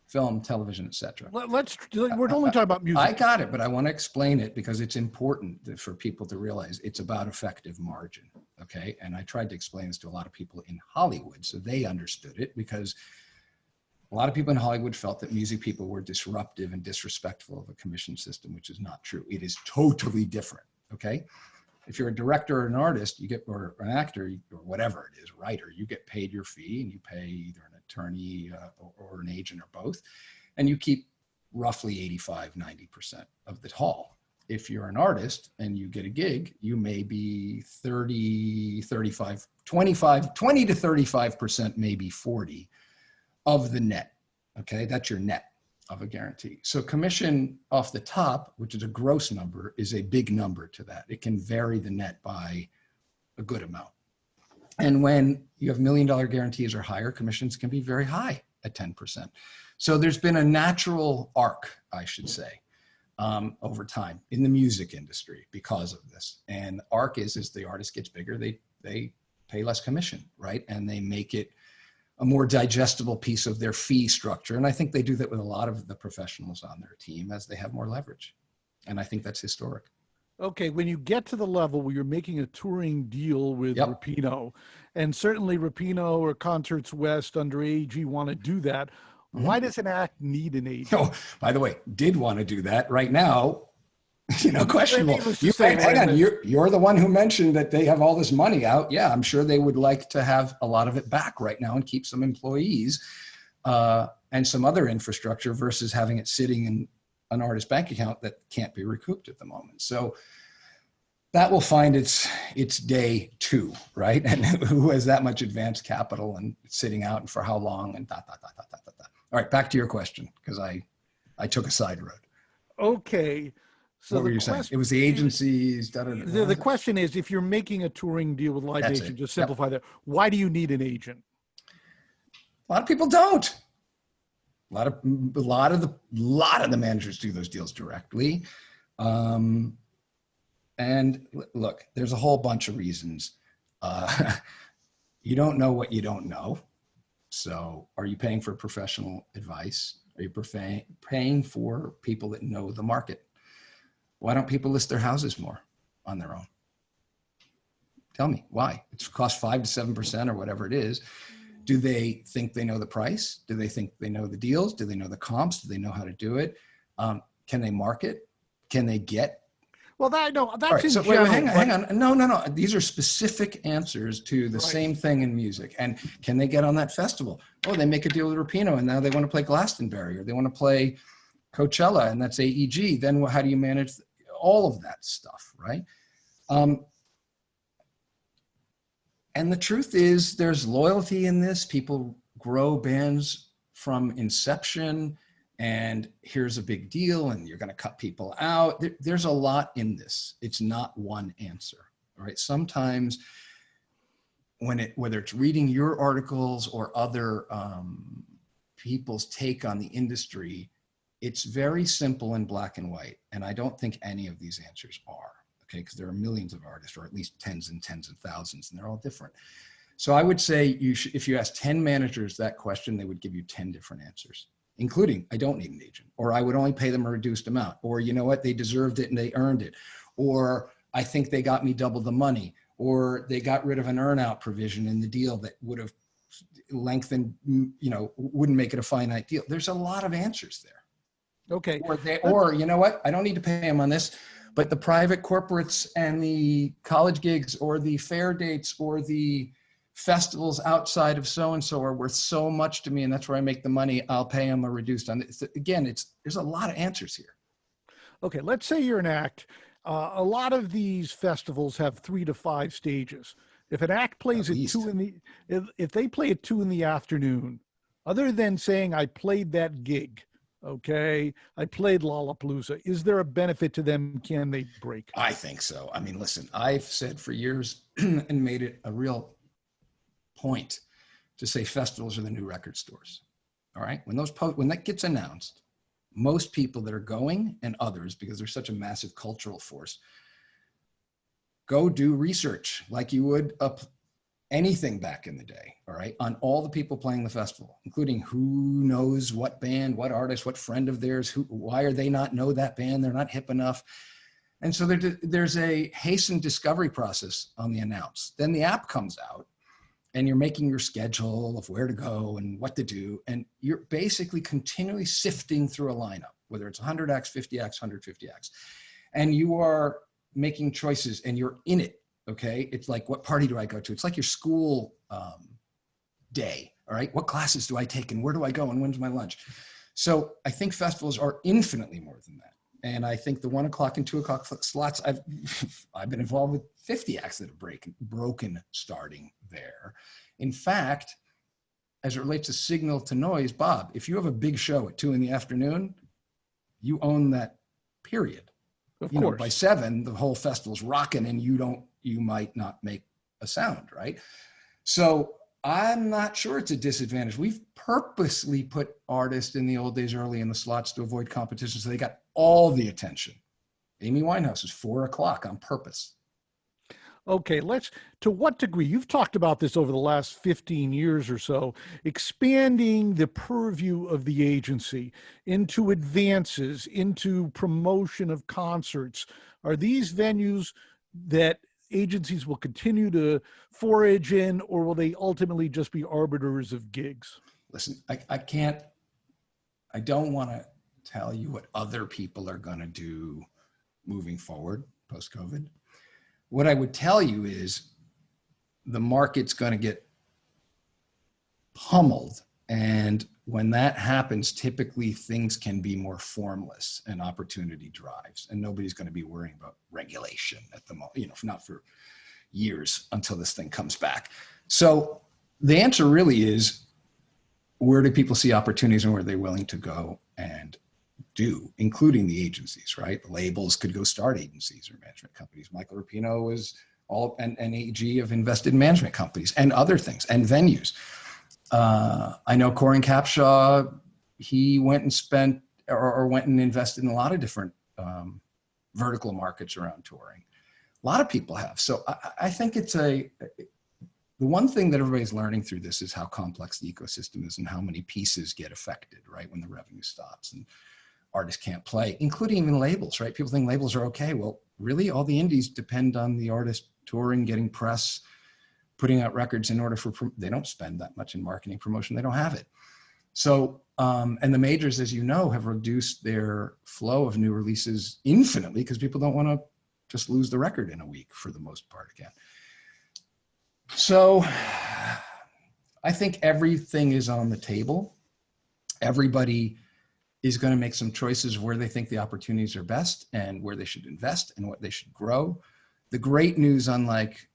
S1: film, television, etc.
S3: We're only talking about music.
S1: I got it, but I want to explain it because it's important for people to realize it's about effective margin, okay? And I tried to explain this to a lot of people in Hollywood so they understood it, because a lot of people in Hollywood felt that music people were disruptive and disrespectful of a commission system, which is not true. It is totally different, okay? If you're a director or an artist, or an actor, or whatever it is, writer, you get paid your fee and you pay either an attorney or an agent or both, and you keep roughly 85-90% of the haul. If you're an artist and you get a gig, you may be 20 to 35%, maybe 40 of the net, okay? That's your net of a guarantee. So commission off the top, which is a gross number, is a big number to that. It can vary the net by a good amount. And when you have $1 million guarantees or higher, commissions can be very high at 10%. So there's been a natural arc, I should say, over time in the music industry because of this. And the arc is as the artist gets bigger, they pay less commission, right? And they make it a more digestible piece of their fee structure. And I think they do that with a lot of the professionals on their team as they have more leverage. And I think that's historic.
S3: Okay, when you get to the level where you're making a touring deal with Rapino, and certainly Rapino or Concerts West under AEG want to do that, why does an act need an agent?
S1: Oh, by the way, did want to do that right now. Questionable. Hang on, you're the one who mentioned that they have all this money out. Yeah, I'm sure they would like to have a lot of it back right now and keep some employees and some other infrastructure versus having it sitting in an artist bank account that can't be recouped at the moment. So that will find its day too, right? And who has that much advanced capital and sitting out and for how long and . All right, back to your question, because I took a side road.
S3: Okay. So
S1: what were you saying? It was the agencies.
S3: The question is, if you're making a touring deal with Live Nation, just simplify that. Why do you need an agent?
S1: A lot of people don't. A lot of the managers do those deals directly. And look, there's a whole bunch of reasons. You don't know what you don't know. So are you paying for professional advice? Are you paying for people that know the market? Why don't people list their houses more on their own? Tell me why. It's cost 5 to 7% or whatever it is. Do they think they know the price? Do they think they know the deals? Do they know the comps? Do they know how to do it? Can they market? Can they get?
S3: Well, that's
S1: right,
S3: in
S1: so
S3: general.
S1: Hang on. No. These are specific answers to the same thing in music. And can they get on that festival? Oh, they make a deal with Rapino and now they want to play Glastonbury or they want to play Coachella and that's AEG. Then how do you manage all of that stuff, right? And the truth is there's loyalty in this. People grow bands from inception and here's a big deal and you're going to cut people out. There's a lot in this. It's not one answer, right? Sometimes whether it's reading your articles or other people's take on the industry, it's very simple in black and white. And I don't think any of these answers are, okay? Because there are millions of artists, or at least tens and tens of thousands, and they're all different. So I would say if you ask 10 managers that question, they would give you 10 different answers, including, I don't need an agent, or I would only pay them a reduced amount, or you know what, they deserved it and they earned it, or I think they got me double the money, or they got rid of an earn-out provision in the deal that would have lengthened, you know, wouldn't make it a finite deal. There's a lot of answers there.
S3: Okay.
S1: Or you know what, I don't need to pay them on this, but the private corporates and the college gigs or the fair dates or the festivals outside of so-and-so are worth so much to me, and that's where I make the money. I'll pay them a reduced on it. Again, there's a lot of answers here.
S3: Okay, let's say you're an act. A lot of these festivals have 3 to 5 stages. If an act plays at 2 in the, if they play at 2 in the afternoon, other than saying I played that gig, okay, I played Lollapalooza, is there a benefit to them? Can they break?
S1: I think so. I mean, listen, I've said for years and made it a real point to say festivals are the new record stores. All right, when that gets announced, most people that are going, and others, because they're such a massive cultural force, go do research like you would anything back in the day, all right, on all the people playing the festival, including who knows what band, what artist, what friend of theirs, why are they not know that band? They're not hip enough. And so there's a hastened discovery process on the announce. Then the app comes out and you're making your schedule of where to go and what to do. And you're basically continually sifting through a lineup, whether it's 100 acts, 50 acts, 150 acts. And you are making choices and you're in it, okay? It's like, what party do I go to? It's like your school day, all right? What classes do I take and where do I go and when's my lunch? So I think festivals are infinitely more than that. And I think the 1 o'clock and 2 o'clock slots, I've been involved with 50 acts that have broken starting there. In fact, as it relates to signal to noise, Bob, if you have a big show at 2 in the afternoon, you own that period.
S3: Of
S1: you know,
S3: course.
S1: by 7, the whole festival's rocking and you might not make a sound, right? So I'm not sure it's a disadvantage. We've purposely put artists in the old days early in the slots to avoid competition, so they got all the attention. Amy Winehouse is 4 o'clock on purpose.
S3: Okay, to what degree, you've talked about this over the last 15 years or so, expanding the purview of the agency into advances, into promotion of concerts. Are these venues that agencies will continue to forage in, or will they ultimately just be arbiters of gigs?
S1: Listen, I don't want to tell you what other people are going to do moving forward post-COVID. What I would tell you is the market's going to get pummeled. And when that happens, typically things can be more formless and opportunity drives. And nobody's going to be worrying about regulation at the moment, you know, not for years until this thing comes back. So the answer really is, where do people see opportunities and where are they willing to go and do, including the agencies, right? The labels could go start agencies or management companies. Michael Rapino is an AG of invested management companies and other things and venues. I know Corin Capshaw, he went and spent or went and invested in a lot of different vertical markets around touring. A lot of people have. So I think it's the one thing that everybody's learning through this is how complex the ecosystem is and how many pieces get affected, right? When the revenue stops and artists can't play, including even labels, right? People think labels are okay. Well, really all the indies depend on the artist touring, getting press, putting out records in order they don't spend that much in marketing promotion. They don't have it. So, and the majors, as you know, have reduced their flow of new releases infinitely because people don't want to just lose the record in a week for the most part again. So I think everything is on the table. Everybody is going to make some choices where they think the opportunities are best and where they should invest and what they should grow. The great news, unlike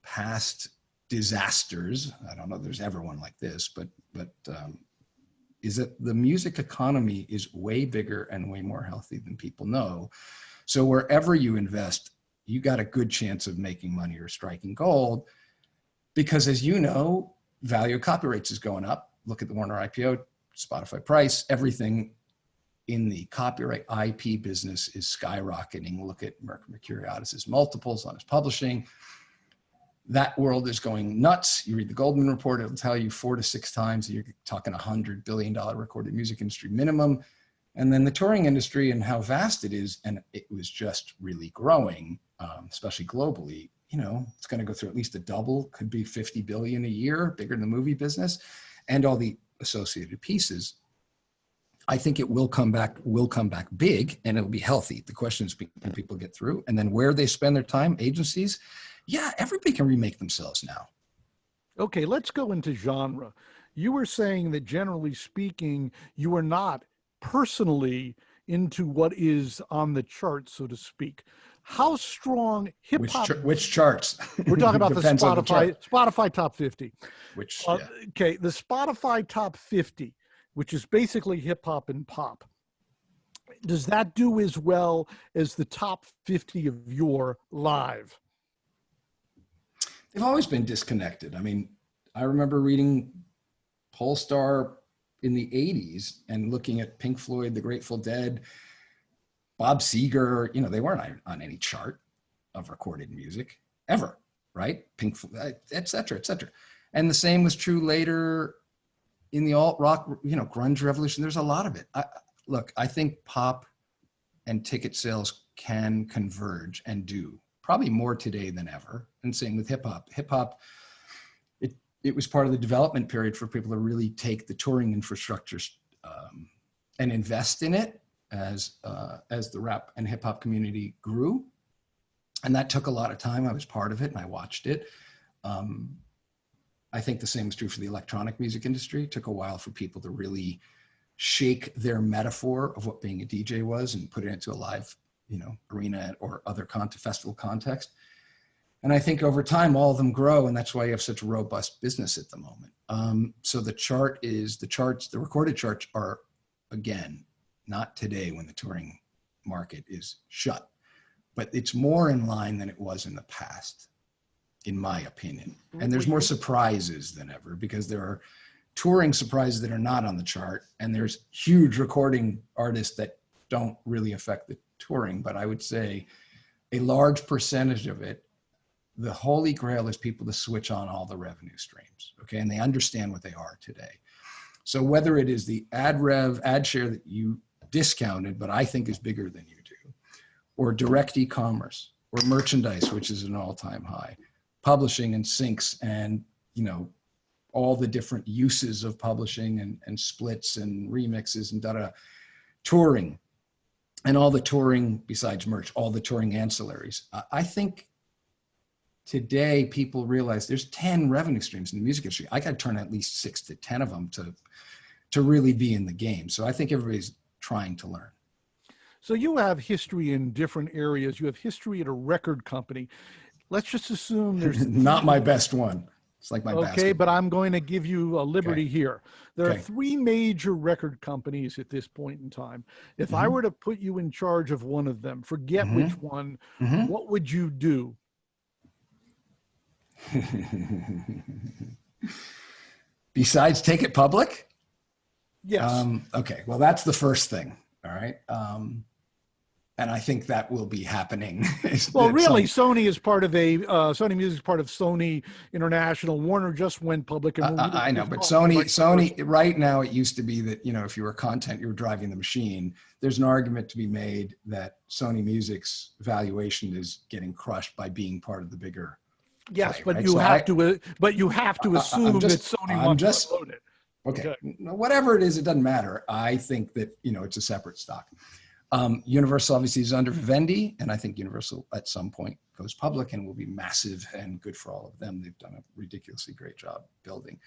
S1: past disasters, I don't know if there's ever one like this, but is that the music economy is way bigger and way more healthy than people know. So wherever you invest, you got a good chance of making money or striking gold, because as you know, value of copyrights is going up. Look at the Warner IPO, Spotify price, everything in the copyright IP business is skyrocketing. Look at Mercuriadis's multiples on his publishing. That world is going nuts. You read the Goldman Report, it'll tell you 4 to 6 times. You're talking $100 billion recorded music industry minimum. And then the touring industry and how vast it is, and it was just really growing, especially globally. You know, it's going to go through at least a double, could be 50 billion a year, bigger than the movie business, and all the associated pieces. I think it will come back big, and it'll be healthy. The question is, can people get through? And then where they spend their time, agencies, yeah, everybody can remake themselves now.
S3: Okay, let's go into genre. You were saying that generally speaking, you are not personally into what is on the chart, so to speak. How strong hip hop?
S1: Which charts?
S3: We're talking about the Spotify top 50.
S1: Yeah.
S3: Okay, the Spotify top 50, which is basically hip hop and pop. Does that do as well as the top 50 of your live?
S1: They've always been disconnected. I mean, I remember reading Polestar in the 80s and looking at Pink Floyd, the Grateful Dead, Bob Seger, you know, they weren't on any chart of recorded music ever, right? Pink Floyd, et cetera, et cetera. And the same was true later in the alt rock, you know, grunge revolution. There's a lot of it. Look, I think pop and ticket sales can converge and do probably more today than ever. And same with hip hop. Hip hop, it was part of the development period for people to really take the touring infrastructure and invest in it as the rap and hip hop community grew. And that took a lot of time. I was part of it and I watched it. I think the same is true for the electronic music industry. It took a while for people to really shake their metaphor of what being a DJ was and put it into a live, you know, arena or other festival context. And I think over time, all of them grow, and that's why you have such a robust business at the moment. So the recorded charts are, again, not today when the touring market is shut, but it's more in line than it was in the past, in my opinion. And there's more surprises than ever because there are touring surprises that are not on the chart, and there's huge recording artists that don't really affect the touring. But I would say a large percentage of it, the holy grail is people to switch on all the revenue streams, okay? And they understand what they are today. So whether it is the ad share that you discounted, but I think is bigger than you do, or direct e-commerce, or merchandise, which is an all-time high, publishing and syncs, and, you know, all the different uses of publishing and splits and remixes and touring, and all the touring besides merch, all the touring ancillaries. I think today people realize there's 10 revenue streams in the music industry. I got to turn at least 6 to 10 of them to really be in the game. So I think everybody's trying to learn.
S3: So you have history in different areas. You have history at a record company. Let's just assume there's
S1: not my best one. It's like my
S3: okay,
S1: basketball.
S3: But I'm going to give you a liberty here. There
S1: Okay.
S3: are 3 major record companies at this point in time. If I were to put you in charge of one of them, forget which one, what would you do?
S1: Besides take it public?
S3: Yes.
S1: Okay, well, that's the first thing. All right. And I think that will be happening.
S3: Well, really, Sony is part of Sony Music is part of Sony International. Warner just went public. And
S1: I know, but Sony right now, it used to be that, you know, if you were content, you were driving the machine. There's an argument to be made that Sony Music's valuation is getting crushed by being part of the bigger.
S3: Yes,
S1: play,
S3: but
S1: right?
S3: you have to assume that Sony wants to own it.
S1: Okay. Whatever it is, it doesn't matter. I think that, you know, it's a separate stock. Universal obviously is under Vivendi, and I think Universal at some point goes public and will be massive and good for all of them. They've done a ridiculously great job building.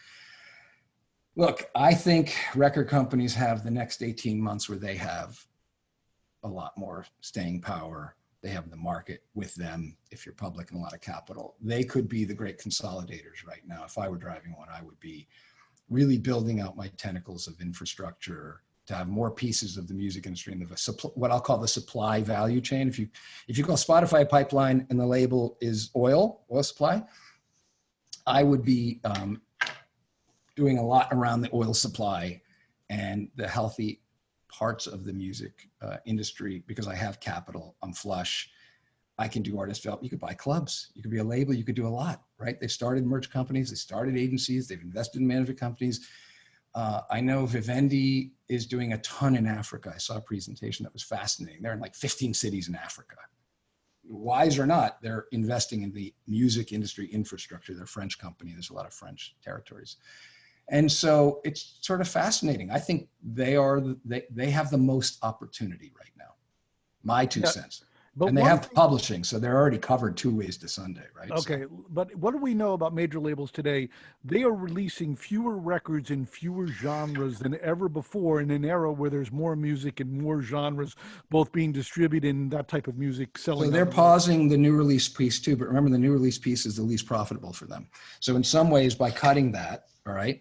S1: Look, I think record companies have the next 18 months where they have a lot more staying power. They have the market with them. If you're public and a lot of capital, they could be the great consolidators right now. If I were driving one, I would be really building out my tentacles of infrastructure to have more pieces of the music industry in what I'll call the supply value chain. If you call Spotify a pipeline and the label is oil supply, I would be doing a lot around the oil supply and the healthy parts of the music industry because I have capital. I'm flush. I can do artist development. You could buy clubs. You could be a label. You could do a lot, right? They've started merch companies. They started agencies. They've invested in management companies. I know Vivendi is doing a ton in Africa. I saw a presentation that was fascinating. They're in like 15 cities in Africa. Wise or not, they're investing in the music industry infrastructure. They're a French company. There's a lot of French territories. And so it's sort of fascinating. I think they have the most opportunity right now. My 2 cents.
S3: But
S1: and they have publishing, so they're already covered 2 ways to Sunday, right?
S3: Okay,
S1: So,
S3: but what do we know about major labels today? They are releasing fewer records in fewer genres than ever before in an era where there's more music and more genres both being distributed and that type of music selling.
S1: so they're pausing the new release piece too, but remember the new release piece is the least profitable for them. So in some ways, by cutting that, all right,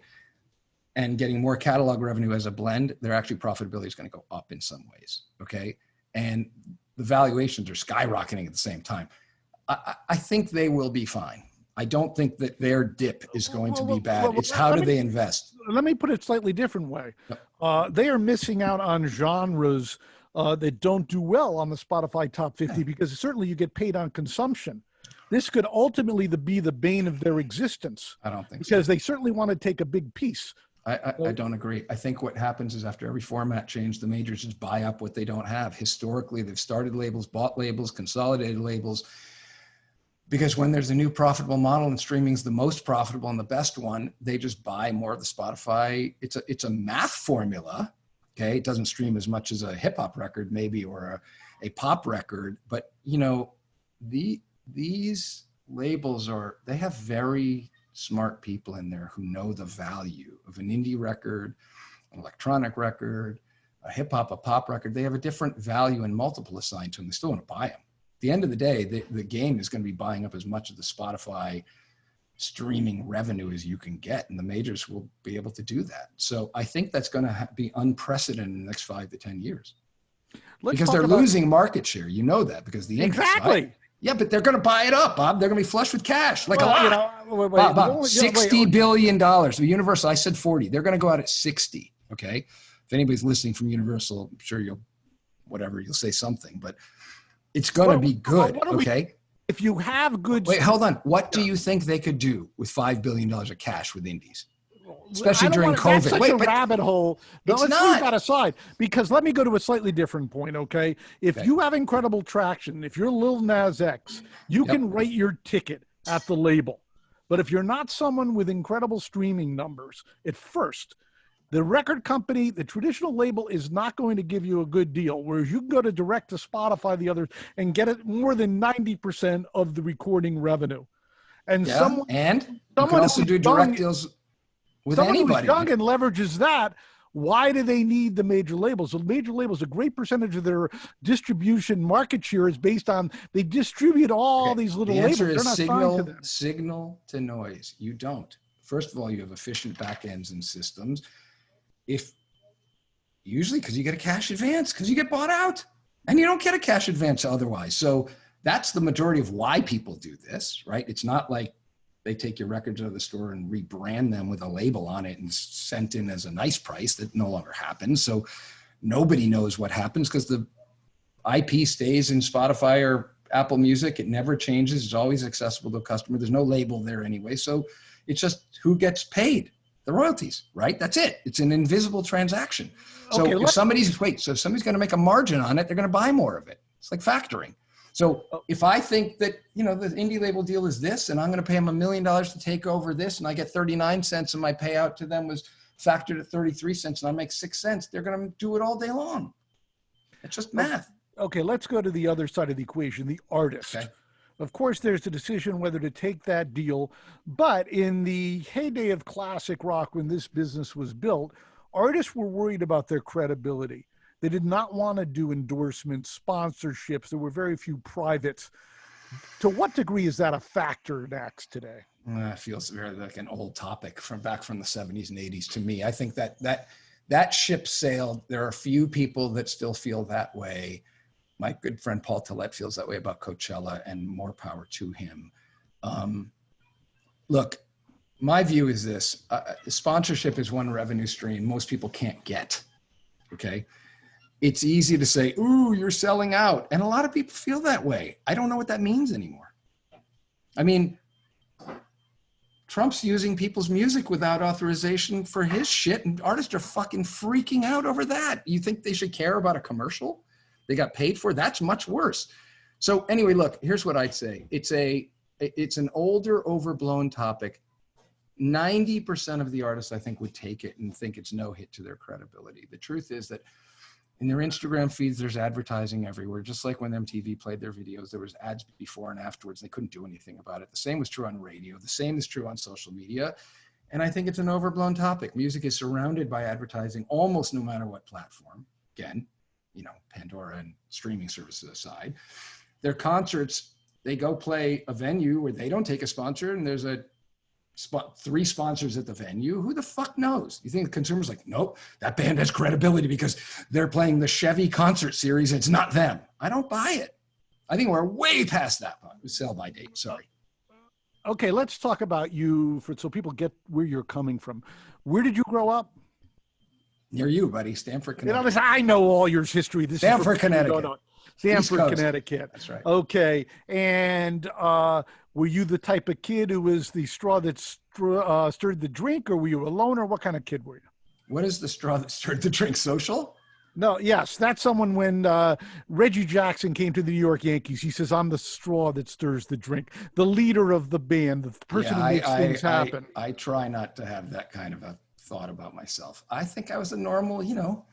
S1: and getting more catalog revenue as a blend, their actually profitability is going to go up in some ways, okay? And the valuations are skyrocketing at the same time. I think they will be fine. I don't think that their dip is going to be bad. It's how do they invest?
S3: Let me put it a slightly different way. They are missing out on genres that don't do well on the Spotify top 50 because certainly you get paid on consumption. This could ultimately be the bane of their existence.
S1: I don't think so.
S3: Because they certainly want to take a big piece.
S1: I don't agree. I think what happens is after every format change, the majors just buy up what they don't have. Historically, they've started labels, bought labels, consolidated labels, because when there's a new profitable model and streaming's the most profitable and the best one, they just buy more of the Spotify. It's a math formula. Okay. It doesn't stream as much as a hip hop record maybe, or a pop record, but you know, these labels they have very smart people in there who know the value of an indie record, an electronic record, a hip hop, a pop record. They have a different value and multiple assigned to them. They still want to buy them. At the end of the day, the game is going to be buying up as much of the Spotify streaming revenue as you can get, and the majors will be able to do that. So I think that's going to be unprecedented in the next 5 to 10 years. Because they're losing market share. You know that because the
S3: exactly.
S1: Right? Yeah, but they're going to buy it up, Bob. They're going to be flush with cash, like a lot. You know, Bob, $60 billion. So Universal, I said 40. They're going to go out at 60. Okay. If anybody's listening from Universal, I'm sure you'll say something, but it's going to be good. Okay.
S3: If you have good.
S1: Wait, hold on. What do you think they could do with $5 billion of cash with indies? Especially during COVID.
S3: That's such a rabbit hole. Let's leave that aside, because let me go to a slightly different point, okay? If you have incredible traction, if you're Lil Nas X, you can write your ticket at the label. But if you're not someone with incredible streaming numbers, at first, the record company, the traditional label is not going to give you a good deal, whereas you can go to direct to Spotify, the others, and get it more than 90% of the recording revenue. And
S1: you can also do direct deals with anybody.
S3: Who's young and leverages that. Why do they need the major labels? The major labels, a great percentage of their distribution market share is based on they distribute all these little labels.
S1: The answer is signal to noise. You don't. First of all, you have efficient back ends and systems. Usually because you get a cash advance, because you get bought out, and you don't get a cash advance otherwise. So that's the majority of why people do this, right? It's not like they take your records out of the store and rebrand them with a label on it and sent in as a nice price. That no longer happens. So nobody knows what happens because the IP stays in Spotify or Apple Music. It never changes. It's always accessible to a customer. There's no label there anyway. So it's just who gets paid, the royalties, right? That's it. It's an invisible transaction. So if somebody's going to make a margin on it, they're going to buy more of it. It's like factoring. So if I think that, the indie label deal is this, and I'm going to pay them $1 million to take over this, and I get 39 cents and my payout to them was factored at 33 cents and I make 6 cents, they're going to do it all day long. It's just math.
S3: Okay, let's go to the other side of the equation, the artist. Okay. Of course, there's a decision whether to take that deal, but in the heyday of classic rock, when this business was built, artists were worried about their credibility. They did not want to do endorsements, sponsorships. There were very few privates. To what degree is that a factor in acts today?
S1: It feels very like an old topic from the 70s and 80s to me. I think that ship sailed. There are a few people that still feel that way. My good friend Paul Tillett feels that way about Coachella, and more power to him. Look, my view is this. Sponsorship is one revenue stream most people can't get, okay? it's easy to say, ooh, you're selling out. And a lot of people feel that way. I don't know what that means anymore. I mean, Trump's using people's music without authorization for his shit, and artists are fucking freaking out over that. You think they should care about a commercial they got paid for? That's much worse. So anyway, look, here's what I'd say. It's an older, overblown topic. 90% of the artists, I think, would take it and think it's no hit to their credibility. The truth is that in their Instagram feeds, there's advertising everywhere. Just like when MTV played their videos, there was ads before and afterwards. They couldn't do anything about it. The same was true on radio. The same is true on social media. And I think it's an overblown topic. Music is surrounded by advertising almost no matter what platform. Again, you know, Pandora and streaming services aside. Their concerts, they go play a venue where they don't take a sponsor and there's three sponsors at the venue. Who the fuck knows? You think the consumer's like, nope, that band has credibility because they're playing the Chevy concert series. It's not them. I don't buy it. I think we're way past that sell by date. Sorry.
S3: Okay, let's talk about you so people get where you're coming from. Where did you grow up?
S1: Near you, buddy. Stamford, Connecticut.
S3: You know, I know all your history. This
S1: Stamford,
S3: is
S1: Connecticut.
S3: Stamford, Connecticut.
S1: That's right.
S3: Okay. And were you the type of kid who was the straw that stirred the drink, or were you a loner? What kind of kid were you?
S1: What is the straw that stirred the drink? Social?
S3: No, yes. That's someone when Reggie Jackson came to the New York Yankees. He says, I'm the straw that stirs the drink. The leader of the band, the person who makes things happen.
S1: I try not to have that kind of a thought about myself. I think I was a normal, you know,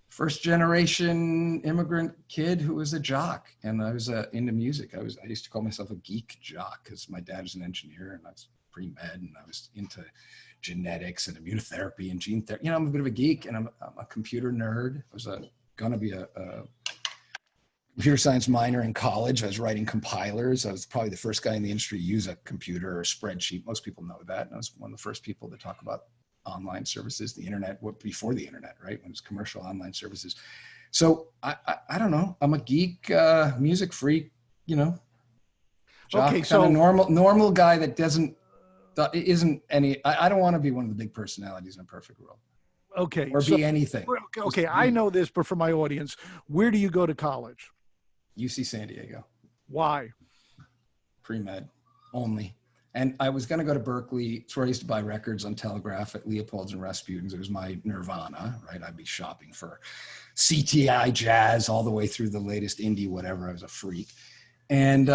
S1: first generation immigrant kid who was a jock, and I was into music. I used to call myself a geek jock because my dad was an engineer and I was pre-med, and I was into genetics and immunotherapy and gene therapy. You know, I'm a bit of a geek, and I'm a computer nerd. I was gonna be a computer science minor in college. I was writing compilers. I was probably the first guy in the industry to use a computer or a spreadsheet. Most people know that. And I was one of the first people to talk about online services, the internet, before the internet, right? When it was commercial online services. So I don't know. I'm a geek, music freak, you know, jock,
S3: okay, so
S1: kind of normal guy that isn't any, I don't want to be one of the big personalities in a perfect world.
S3: Okay.
S1: Or be anything.
S3: Okay. I know this, but for my audience, where do you go to college?
S1: UC San Diego.
S3: Why?
S1: Pre-med only. And I was going to go to Berkeley. It's where I used to buy records on Telegraph at Leopold's and Rasputin's. It was my nirvana, right? I'd be shopping for CTI jazz all the way through the latest indie, whatever. I was a freak. And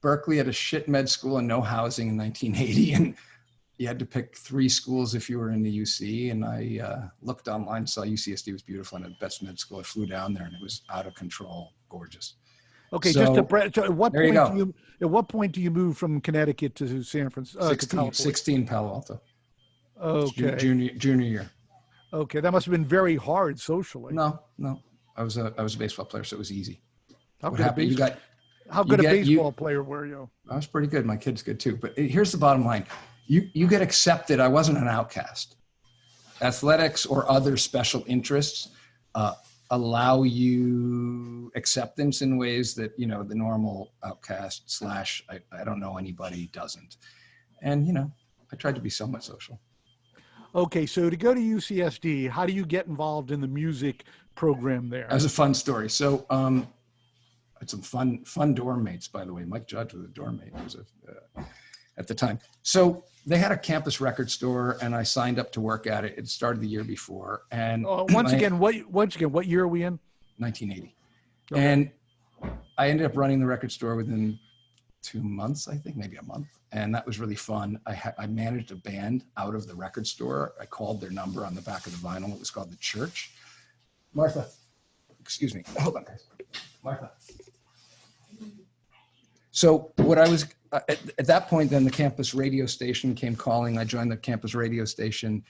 S1: Berkeley had a shit med school and no housing in 1980. And you had to pick 3 schools if you were in the UC. And I looked online, saw UCSD was beautiful and the best med school. I flew down there and it was out of control, gorgeous.
S3: Okay,
S1: so,
S3: at what point do you move from Connecticut to San Francisco?
S1: 16 Palo Alto.
S3: Okay.
S1: Junior year.
S3: Okay, that must have been very hard socially.
S1: No. I was a baseball player, so it was easy.
S3: How good a baseball player were you?
S1: I was pretty good. My kid's good too. But here's the bottom line. You get accepted. I wasn't an outcast. Athletics or other special interests allow you acceptance in ways that, you know, the normal outcast / I don't know anybody doesn't. And, you know, I tried to be somewhat social.
S3: Okay, so to go to UCSD, how do you get involved in the music program there?
S1: That was a fun story. So I had some fun dorm mates, by the way. Mike Judge was a dorm mate at the time. So they had a campus record store, and I signed up to work at it. It started the year before. And
S3: once again, what year are we in?
S1: 1980.
S3: Okay.
S1: And I ended up running the record store within 2 months, I think, maybe a month. And that was really fun. I managed a band out of the record store. I called their number on the back of the vinyl. It was called The Church. Martha, excuse me. Hold on, guys. Martha. So what I was, at that point, then the campus radio station came calling. I joined the campus radio station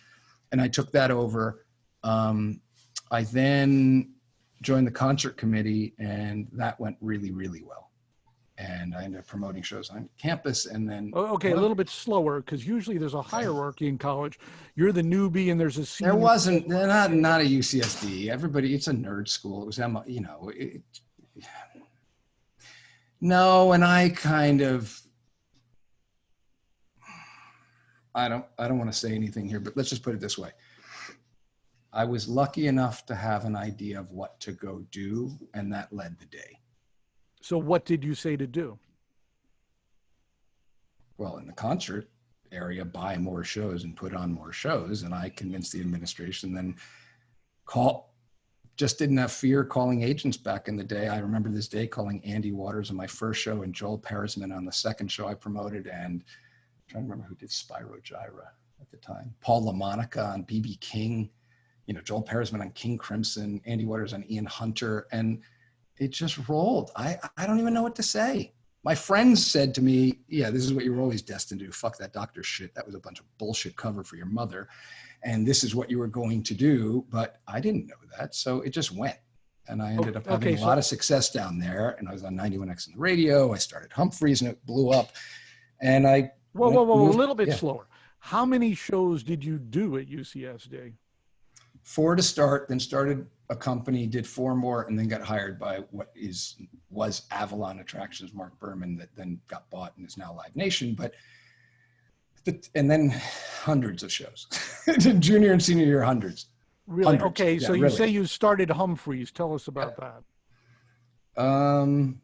S1: and I took that over. I then joined the concert committee and that went really, really well. And I ended up promoting shows on campus and then.
S3: Okay, a little bit slower because usually there's a hierarchy in college. You're the newbie and there's a senior.
S1: There wasn't, not a UCSD. Everybody, it's a nerd school. It was, you know, no, and I kind of, I don't want to say anything here, but let's just put it this way. I was lucky enough to have an idea of what to go do, and that led the day.
S3: So what did you say to do?
S1: Well, in the concert area, buy more shows and put on more shows. And I convinced the administration, then just didn't have fear calling agents back in the day. I remember this day calling Andy Waters on my first show and Joel Peresman on the second show I promoted. And I'm trying to remember who did Spyro Gyra at the time. Paul LaMonica on BB King, Joel Peresman on King Crimson, Andy Waters on Ian Hunter. And it just rolled. I don't even know what to say. My friends said to me, yeah, this is what you were always destined to do. Fuck that doctor shit. That was a bunch of bullshit cover for your mother. And this is what you were going to do. But I didn't know that. So it just went. And I ended up having a lot of success down there. And I was on 91X on the radio. I started Humphreys and it blew up. And I...
S3: Whoa, a little bit slower. How many shows did you do at UCS Day?
S1: 4 to start, then started a company, did 4 more, and then got hired by what was Avalon Attractions, Marc Berman, that then got bought and is now Live Nation. And then hundreds of shows. Junior and senior year, hundreds.
S3: Really?
S1: Hundreds.
S3: Okay, so you say you started Humphreys. Tell us about that.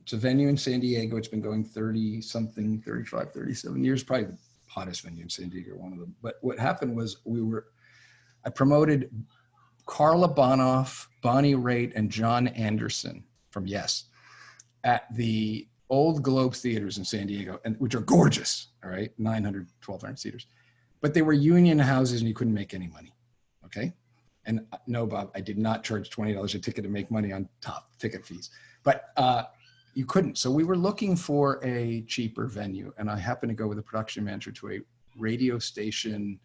S1: It's a venue in San Diego. It's been going 30-something, 35, 37 years, probably the hottest venue in San Diego, one of them. But what happened was I promoted Carla Bonoff, Bonnie Raitt, and John Anderson from Yes at the old Globe theaters in San Diego, which are gorgeous, all right, 900, 1,200 seaters. But they were union houses and you couldn't make any money, okay? And no, Bob, I did not charge $20 a ticket to make money on top ticket fees. But you couldn't. So we were looking for a cheaper venue. And I happened to go with a production manager to a radio station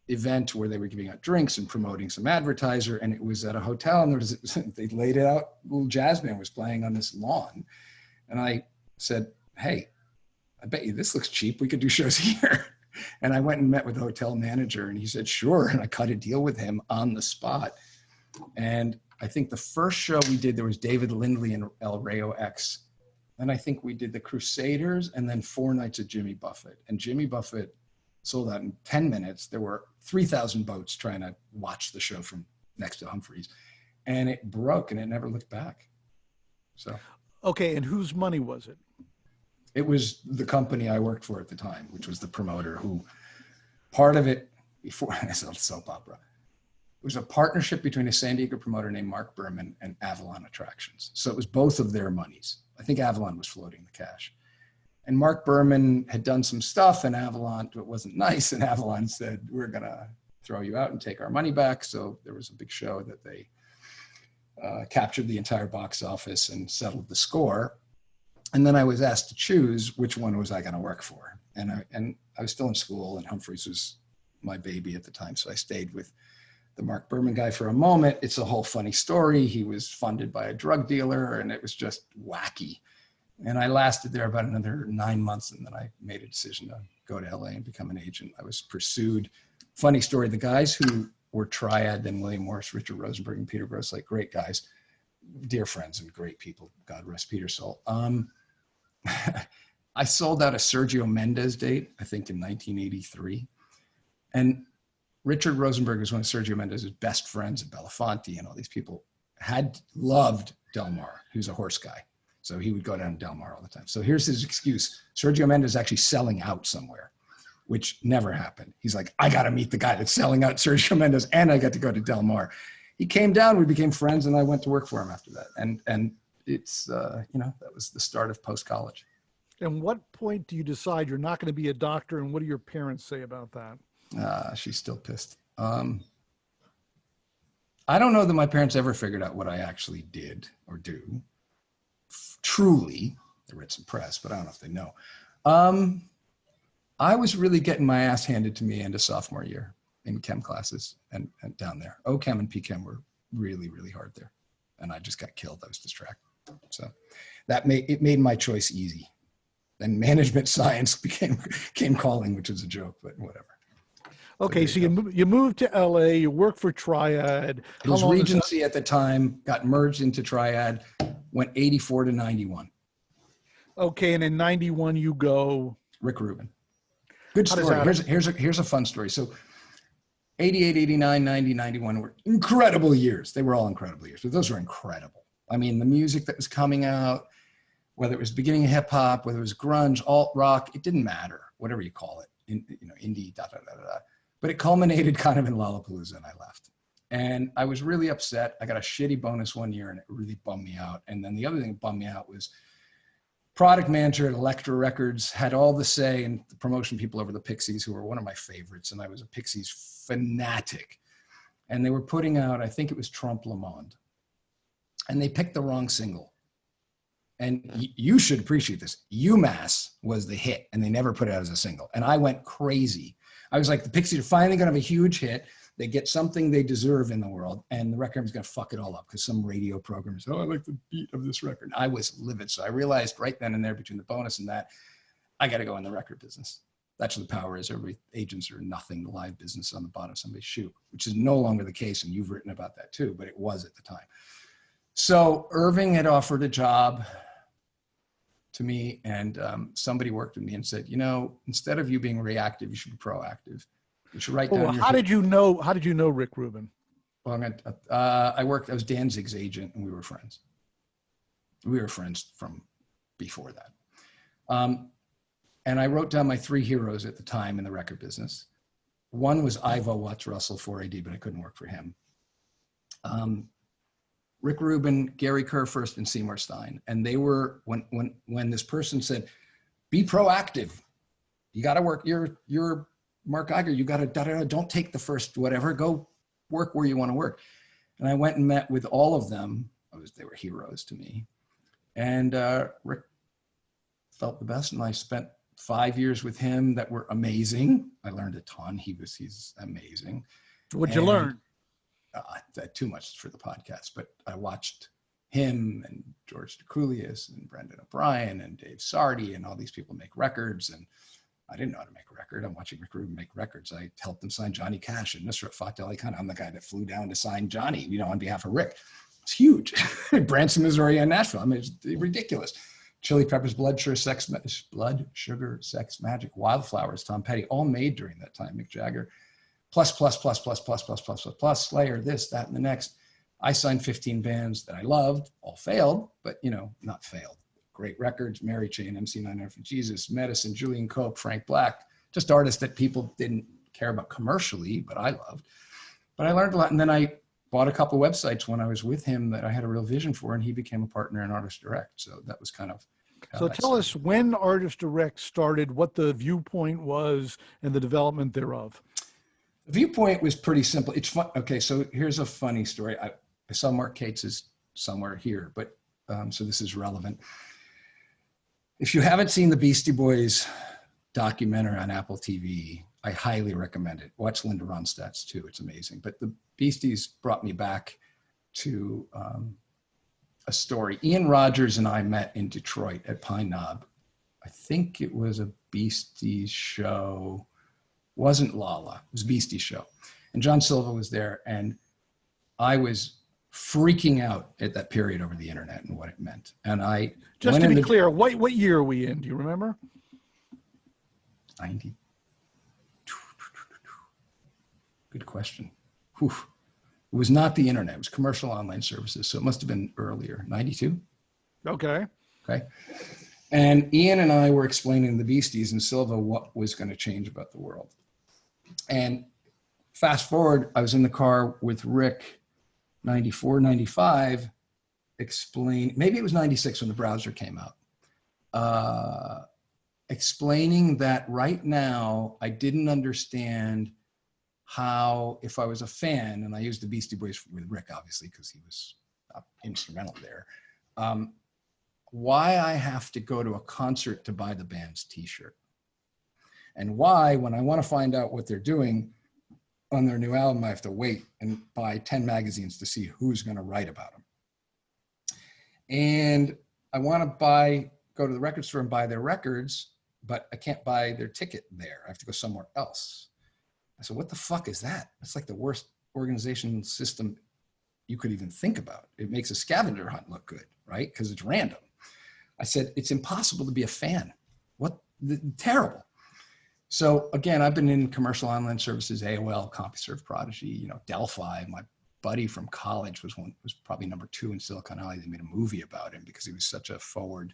S1: event where they were giving out drinks and promoting some advertiser, and it was at a hotel, and they laid it out, a little jazz band was playing on this lawn. And I said, hey, I bet you this looks cheap. We could do shows here. And I went and met with the hotel manager, and he said, sure. And I cut a deal with him on the spot. And I think the first show we did, there was David Lindley and El Rayo X. And I think we did the Crusaders and then 4 nights of Jimmy Buffett. And Jimmy Buffett sold out in 10 minutes. There were 3,000 boats trying to watch the show from next to Humphreys. And it broke and it never looked back. So. Okay,
S3: and whose money was it?
S1: It was the company I worked for at the time, which was the promoter who, part of it, before I said soap opera, it was a partnership between a San Diego promoter named Marc Berman and Avalon Attractions. So it was both of their monies. I think Avalon was floating the cash. And Marc Berman had done some stuff and Avalon, it wasn't nice. And Avalon said, we're gonna throw you out and take our money back. So there was a big show that they captured the entire box office and settled the score. And then I was asked to choose which one was I gonna work for. And I was still in school and Humphreys was my baby at the time. So I stayed with the Marc Berman guy for a moment. It's a whole funny story. He was funded by a drug dealer and it was just wacky. And I lasted there about another 9 months, and then I made a decision to go to LA and become an agent. I was pursued. Funny story, the guys who were Triad, then William Morris, Richard Rosenberg, and Peter Gross, like great guys, dear friends and great people, God rest Peter's soul. I sold out a Sergio Mendes date, I think in 1983. And Richard Rosenberg was one of Sergio Mendes' best friends at Belafonte, and all these people had loved Del Mar, who's a horse guy. So he would go down to Del Mar all the time. So here's his excuse. Sergio Mendes is actually selling out somewhere, which never happened. He's like, I got to meet the guy that's selling out Sergio Mendes, and I got to go to Del Mar. He came down, we became friends, and I went to work for him after that. And it's, that was the start of post-college.
S3: And what point do you decide you're not going to be a doctor, and what do your parents say about that?
S1: She's still pissed. I don't know that my parents ever figured out what I actually did or do. Truly, they read some press, but I don't know if they know. I was really getting my ass handed to me into sophomore year in chem classes and down there. OChem and PChem were really, really hard there. And I just got killed. I was distracted. So it made my choice easy. Then management science came calling, which was a joke, but whatever.
S3: Okay, so you moved to LA, you worked for Triad.
S1: It was Regency at the time, got merged into Triad, went 84 to 91.
S3: Okay, and in 91 you go?
S1: Rick Rubin. Good story. Here's a fun story. So 88, 89, 90, 91 were incredible years. They were all incredible years, but those were incredible. I mean, the music that was coming out, whether it was beginning of hip hop, whether it was grunge, alt rock, it didn't matter, whatever you call it, indie, da, da, da, da, da. But it culminated kind of in Lollapalooza, and I left. And I was really upset. I got a shitty bonus one year, and it really bummed me out. And then the other thing that bummed me out was product manager at Elektra Records had all the say and the promotion people over the Pixies, who were one of my favorites. And I was a Pixies fanatic. And they were putting out, I think it was Trompe le Monde. And they picked the wrong single. And you should appreciate this. UMass was the hit, and they never put it out as a single. And I went crazy. I was like, the Pixies are finally going to have a huge hit. They get something they deserve in the world, and the record is going to fuck it all up because some radio program said, oh, I like the beat of this record. I was livid. So I realized right then and there, between the bonus and that, I got to go in the record business. That's where the power is. Every agents are nothing. The live business on the bottom of somebody's shoe, which is no longer the case. And you've written about that too, but it was at the time. So Irving had offered a job to me, and somebody worked with me and said, instead of you being reactive, you should be proactive. You should write down.
S3: How did you know Rick Rubin?
S1: Well, I was Danzig's agent, and we were friends. We were friends from before that. And I wrote down my 3 heroes at the time in the record business. One was Ivo Watts Russell, 4AD, but I couldn't work for him. Rick Rubin, Gary Kurfürst, and Seymour Stein. And they were, when this person said, be proactive. You got to work. You're Marc Geiger. You got to, don't take the first whatever, go work where you want to work. And I went and met with all of them. They were heroes to me. And Rick felt the best. And I spent 5 years with him that were amazing. I learned a ton. He's amazing.
S3: What'd you learn?
S1: Too much for the podcast, but I watched him and George DeCoulius and Brendan O'Brien and Dave Sardi and all these people make records. And I didn't know how to make a record. I'm watching Rick Rubin make records. I helped them sign Johnny Cash and Nusrat Fateh Ali Khan. I'm the guy that flew down to sign Johnny, on behalf of Rick. It's huge. Branson, Missouri, and Nashville. I mean, it's ridiculous. Chili Peppers, Blood, Sugar, Sex Magic, Wildflowers, Tom Petty, all made during that time. Mick Jagger. Plus, Slayer, this, that, and the next. I signed 15 bands that I loved, all failed, but, not failed. Great records, Mary Chain, MC9 for Jesus, Medicine, Julian Cope, Frank Black, just artists that people didn't care about commercially, but I loved. But I learned a lot. And then I bought a couple websites when I was with him that I had a real vision for, and he became a partner in Artist Direct. So that was kind of
S3: So tell us when Artist Direct started, what the viewpoint was, and the development thereof.
S1: The viewpoint was pretty simple. It's fun. Okay, so here's a funny story. I saw Mark Cates' somewhere here, but so this is relevant. If you haven't seen the Beastie Boys documentary on Apple TV, I highly recommend it. Watch Linda Ronstadt's too. It's amazing. But the Beasties brought me back to a story. Ian Rogers and I met in Detroit at Pine Knob. I think it was a Beasties show. Wasn't Lala, it was a Beasties show. And John Silva was there, and I was freaking out at that period over the internet and what it meant. And I
S3: just to be clear, what year are we in? Do you remember?
S1: 90. Good question. Whew. It was not the internet, it was commercial online services. So it must have been earlier, 92.
S3: Okay.
S1: And Ian and I were explaining the Beasties and Silva what was going to change about the world. And fast forward, I was in the car with Rick, 94, 95, maybe it was 96 when the browser came out, explaining that right now I didn't understand how, if I was a fan, and I used the Beastie Boys with Rick, obviously, because he was instrumental there, why I have to go to a concert to buy the band's t-shirt. And why, when I want to find out what they're doing on their new album, I have to wait and buy 10 magazines to see who's going to write about them. And I want to go to the record store and buy their records, but I can't buy their ticket there. I have to go somewhere else. I said, what the fuck is that? That's like the worst organizational system you could even think about. It makes a scavenger hunt look good, right? Because it's random. I said, it's impossible to be a fan. Terrible. So again, I've been in commercial online services, AOL, CompuServe, Prodigy, you know, Delphi. My buddy from college was probably number 2 in Silicon Valley. They made a movie about him because he was such a forward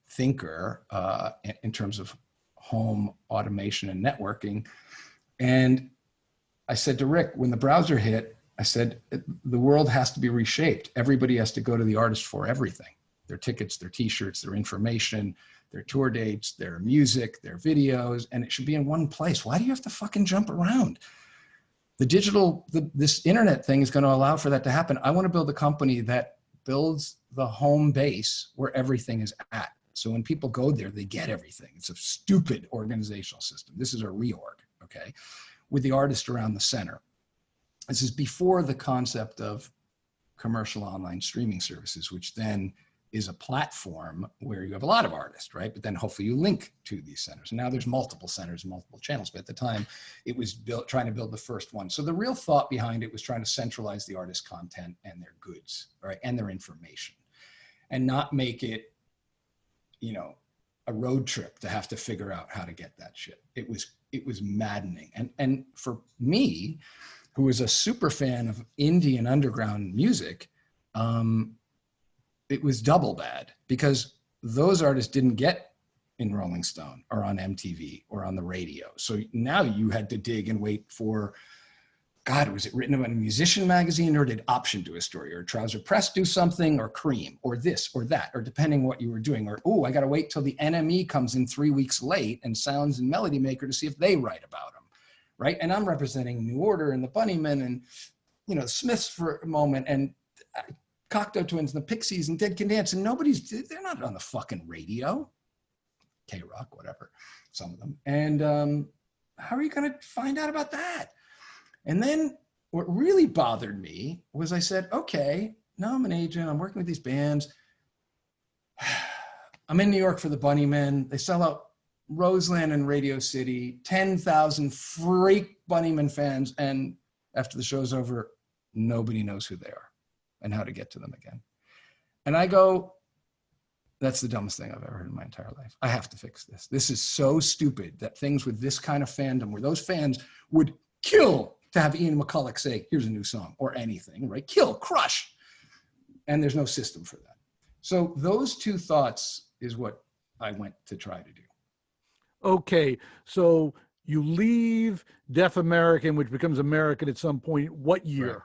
S1: thinker in terms of home automation and networking. And I said to Rick, when the browser hit, I said, the world has to be reshaped. Everybody has to go to the artist for everything. Their tickets, their t-shirts, their information, their tour dates, their music, their videos, and it should be in one place. Why do you have to fucking jump around? This internet thing is going to allow for that to happen. I want to build a company that builds the home base where everything is at. So when people go there, they get everything. It's a stupid organizational system. This is a reorg, okay, with the artist around the center. This is before the concept of commercial online streaming services, which then is a platform where you have a lot of artists, right? But then hopefully you link to these centers. And now there's multiple centers, multiple channels. But at the time, it was trying to build the first one. So the real thought behind it was trying to centralize the artist's content and their goods, right? And their information, and not make it, you know, a road trip to have to figure out how to get that shit. It was maddening. And for me, who was a super fan of indie and underground music, it was double bad because those artists didn't get in Rolling Stone or on MTV or on the radio. So now you had to dig and wait for, God, was it written about in a musician magazine, or did Option do a story, or Trouser Press do something, or Cream, or this or that, or depending what you were doing, or, oh, I got to wait till the NME comes in 3 weeks late and Sounds and Melody Maker to see if they write about them, right? And I'm representing New Order and the Bunnymen and, you know, Smiths for a moment, and Cocteau Twins and the Pixies and Dead Can Dance, and they're not on the fucking radio. K-Rock, whatever, some of them. And how are you going to find out about that? And then what really bothered me was I said, okay, now I'm an agent. I'm working with these bands. I'm in New York for the Bunnymen. They sell out Roseland and Radio City, 10,000 freak Bunnymen fans. And after the show's over, nobody knows who they are and how to get to them again. And I go, that's the dumbest thing I've ever heard in my entire life. I have to fix this. This is so stupid that things with this kind of fandom, where those fans would kill to have Ian McCulloch say, here's a new song, or anything, right? Kill, crush. And there's no system for that. So those two thoughts is what I went to try to do.
S3: Okay, so you leave Deaf American, which becomes American at some point. What year?
S1: Right.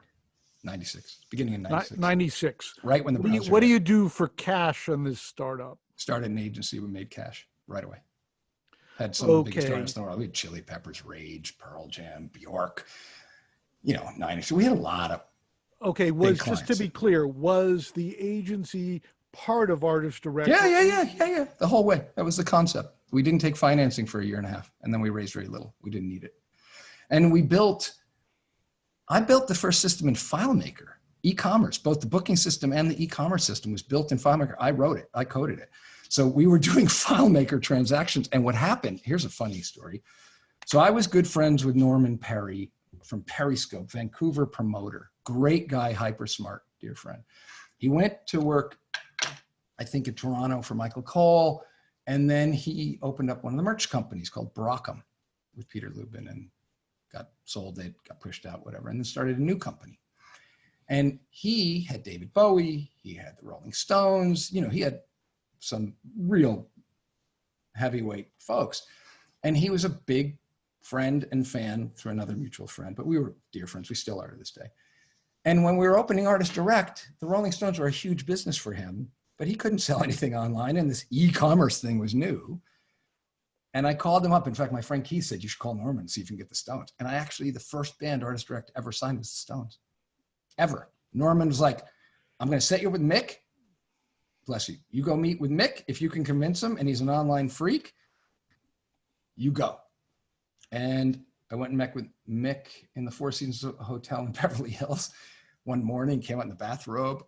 S1: 96, beginning in 96.
S3: 96.
S1: Right when the browser
S3: What do you do for cash on this startup?
S1: Started an agency, we made cash right away. Had some of the biggest artists in the world. We had Chili Peppers, Rage, Pearl Jam, Bjork, you know, 90s. We had a lot of
S3: just to be clear, was the agency part of Artist Direct?
S1: Yeah. The whole way. That was the concept. We didn't take financing for a year and a half, and then we raised very little. We didn't need it. And I built the first system in FileMaker, e-commerce. Both the booking system and the e-commerce system was built in FileMaker. I wrote it, I coded it. So we were doing FileMaker transactions. And what happened, here's a funny story. So I was good friends with Norman Perry from Periscope, Vancouver promoter, great guy, hyper smart, dear friend. He went to work, I think in Toronto for Michael Cole. And then he opened up one of the merch companies called Brockham with Peter Lubin, and got sold, it got pushed out, whatever, and then started a new company. And he had David Bowie, he had the Rolling Stones, you know, he had some real heavyweight folks. And he was a big friend and fan through another mutual friend, but we were dear friends, we still are to this day. And when we were opening Artist Direct, the Rolling Stones were a huge business for him, but he couldn't sell anything online, and this e-commerce thing was new. And I called him up. In fact, my friend Keith said, you should call Norman and see if you can get the Stones. And the first band Artist Direct ever signed was the Stones, ever. Norman was like, I'm going to set you up with Mick. Bless you. You go meet with Mick. If you can convince him, and he's an online freak, you go. And I went and met with Mick in the Four Seasons Hotel in Beverly Hills one morning, came out in the bathrobe.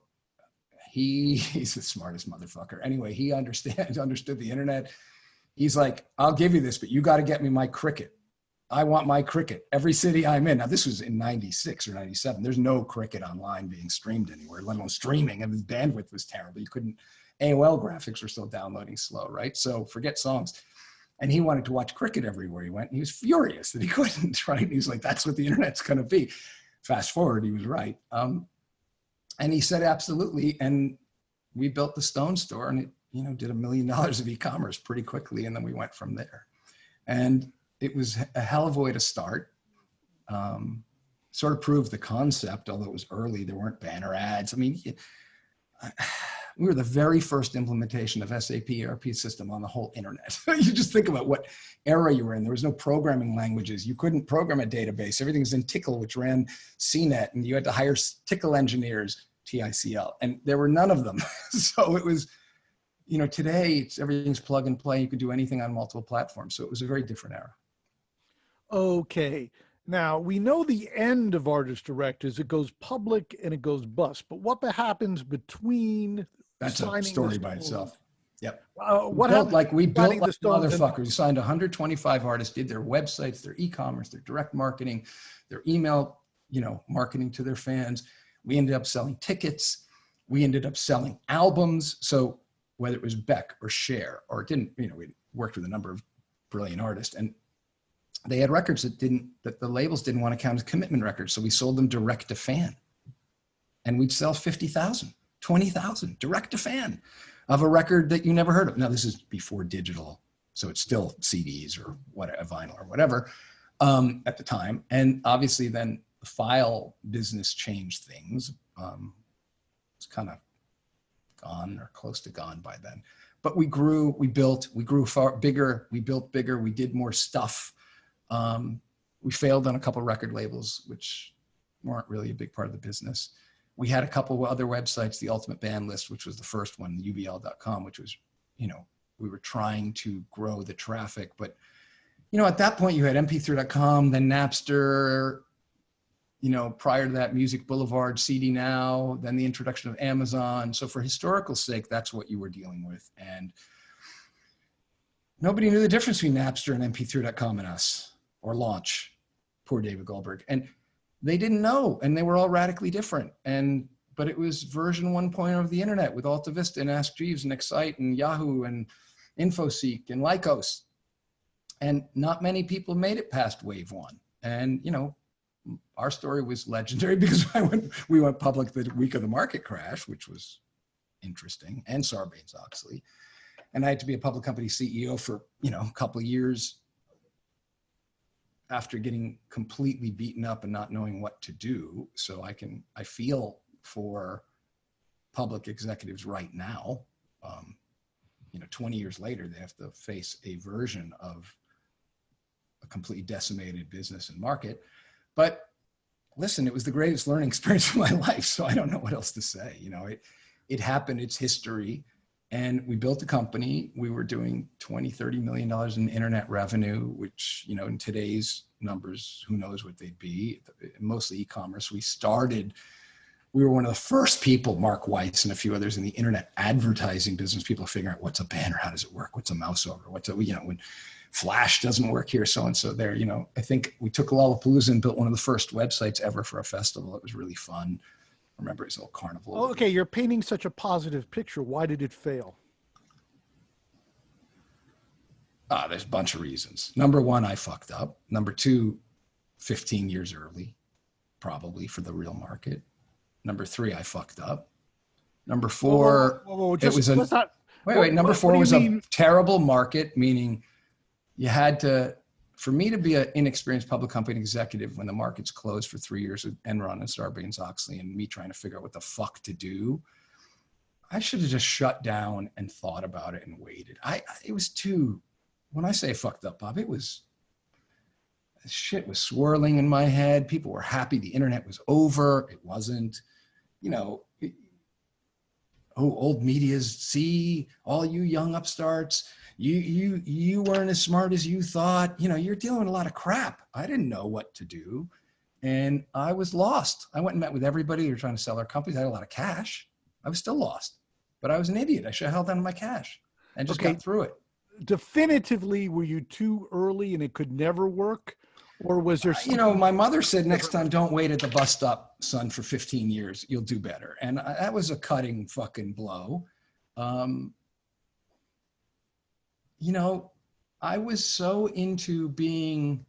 S1: He's the smartest motherfucker. Anyway, he understood the internet. He's like, I'll give you this, but you got to get me my cricket. I want my cricket. Every city I'm in. Now, this was in 96 or 97. There's no cricket online being streamed anywhere, let alone streaming. And the bandwidth was terrible. You couldn't, AOL graphics were still downloading slow, right? So forget songs. And he wanted to watch cricket everywhere he went. And he was furious that he couldn't, right? And he's like, that's what the internet's going to be. Fast forward, he was right. And he said, absolutely. And we built the Stone store, and it, you know, did $1 million of e-commerce pretty quickly. And then we went from there. And it was a hell of a way to start. Sort of proved the concept, although it was early, there weren't banner ads. I mean, we were the very first implementation of SAP ERP system on the whole internet. You just think about what era you were in. There was no programming languages. You couldn't program a database. Everything was in Tickle, which ran CNET, and you had to hire Tickle engineers, TICL, and there were none of them. So it was, you know, today everything's plug and play. You could do anything on multiple platforms. So it was a very different era.
S3: Okay. Now, we know the end of Artist Direct is it goes public and it goes bust, but what happens between
S1: That's a story by itself. Yep.
S3: What
S1: happened? We built like motherfuckers. We signed 125 artists, did their websites, their e-commerce, their direct marketing, their email, you know, marketing to their fans. We ended up selling tickets. We ended up selling albums. So whether it was Beck or Cher or didn't, you know, we worked with a number of brilliant artists, and they had records that the labels didn't want to count as commitment records. So we sold them direct to fan, and we'd sell 50,000, 20,000 direct to fan of a record that you never heard of. Now this is before digital, so it's still CDs or whatever, vinyl or whatever at the time. And obviously then the file business changed things. It's kind of gone or close to gone by then, but we grew, we grew far bigger, we built bigger, we did more stuff. We failed on a couple of record labels, which weren't really a big part of the business. We had a couple of other websites, the Ultimate Band List, which was the first one, ubl.com, which was, you know, we were trying to grow the traffic. But, you know, at that point you had mp3.com, then Napster, you know, prior to that, Music Boulevard, CD Now, then the introduction of Amazon. So for historical sake, that's what you were dealing with. And nobody knew the difference between Napster and mp3.com and us. Or Launch, poor David Goldberg. And they didn't know, and they were all radically different. But it was version 1.0 of the internet with Alta Vista and Ask Jeeves and Excite and Yahoo and InfoSeek and Lycos. And not many people made it past wave one. And, you know, our story was legendary because we went public the week of the market crash, which was interesting, and Sarbanes-Oxley. And I had to be a public company CEO for, you know, a couple of years after getting completely beaten up and not knowing what to do. So I feel for public executives right now, you know, 20 years later, they have to face a version of a completely decimated business and market. But listen, it was the greatest learning experience of my life. So I don't know what else to say. You know, it happened, it's history. And we built a company. We were doing $20–30 million in internet revenue, which, you know, in today's numbers, who knows what they'd be, mostly e-commerce. We were one of the first people, Marc Weiss and a few others in the internet advertising business, people figuring out what's a banner, how does it work, what's a mouse over, you know, when Flash doesn't work here, so-and-so there, you know. I think we took Lollapalooza and built one of the first websites ever for a festival. It was really fun. Remember his little carnival.
S3: Oh, okay, you're painting such a positive picture. Why did it fail?
S1: There's a bunch of reasons. Number one, I fucked up. Number two, 15 years early, probably for the real market. Number three, I fucked up. Number four, Number four was a terrible market, meaning you had to, for me to be an inexperienced public company executive when the market's closed for 3 years with Enron and Sarbanes-Oxley and me trying to figure out what the fuck to do, I should have just shut down and thought about it and waited. It was too, when I say fucked up, Bob, shit was swirling in my head. People were happy the internet was over. It wasn't, you know, old media's, see, all you young upstarts, you weren't as smart as you thought. You know, you're dealing with a lot of crap. I didn't know what to do. And I was lost. I went and met with everybody who were trying to sell their companies. I had a lot of cash. I was still lost, but I was an idiot. I should have held on to my cash and just got through it.
S3: Definitively, were you too early and it could never work? Or was there
S1: you know, my mother said, next time, don't wait at the bus stop, son, for 15 years. You'll do better. And that was a cutting fucking blow. You know, I was so into being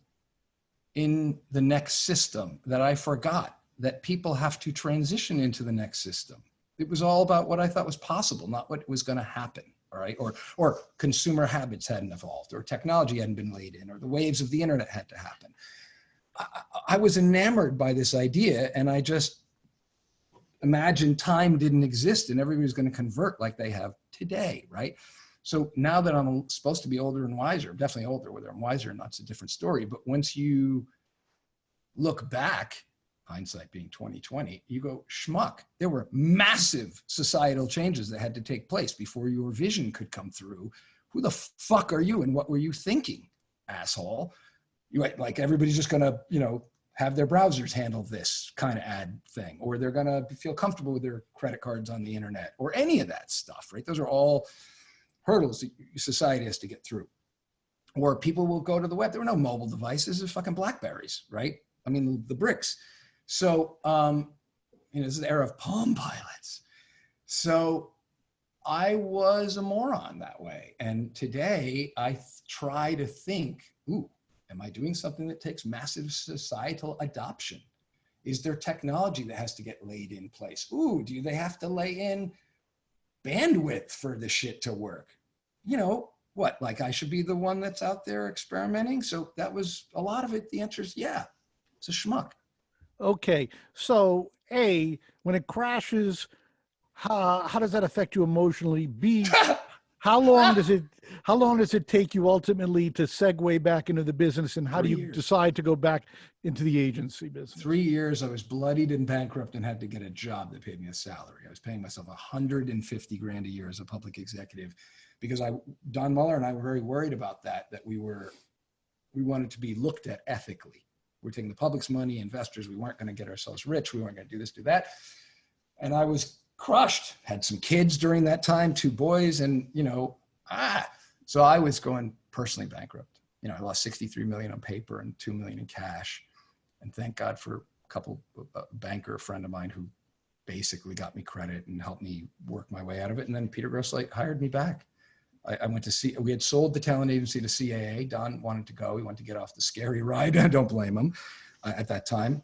S1: in the next system that I forgot that people have to transition into the next system. It was all about what I thought was possible, not what was going to happen. All right. Or consumer habits hadn't evolved, or technology hadn't been laid in, or the waves of the internet had to happen. I was enamored by this idea, and I just imagined time didn't exist and everybody was going to convert like they have today. Right. So now that I'm supposed to be older and wiser, I'm definitely older, whether I'm wiser or not, it's a different story. But once you look back, hindsight being 2020, you go, schmuck, there were massive societal changes that had to take place before your vision could come through. Who the fuck are you and what were you thinking, asshole? You like everybody's just gonna, have their browsers handle this kind of ad thing, or they're gonna feel comfortable with their credit cards on the internet, or any of that stuff, right? Those are all hurdles that society has to get through. Or people will go to the web. There were no mobile devices, there's fucking Blackberries, right? I mean, the bricks. So, this is the era of Palm Pilots. So I was a moron that way. And today I try to think, ooh, am I doing something that takes massive societal adoption? Is there technology that has to get laid in place? Ooh, do they have to lay in bandwidth for the shit to work? What, like I should be the one that's out there experimenting? So that was a lot of it. The answer is yeah, it's a schmuck.
S3: Okay. So A, when it crashes, how does that affect you emotionally? B, how long does it take you ultimately to segue back into the business, and how do you decide to go back into the agency business?
S1: 3 years, I was bloodied and bankrupt and had to get a job that paid me a salary. I was paying myself $150 grand a year as a public executive because Don Mueller and I were very worried about that we wanted to be looked at ethically. We're taking the public's money, investors. We weren't going to get ourselves rich. We weren't going to do this, do that. And I was crushed, had some kids during that time, 2 boys, and, so I was going personally bankrupt. I lost 63 million on paper and 2 million in cash. And thank God for a banker, a friend of mine who basically got me credit and helped me work my way out of it. And then Peter Grosslight hired me back. I went to see, we had sold the talent agency to CAA. Don wanted to go. He wanted to get off the scary ride. I don't blame him at that time.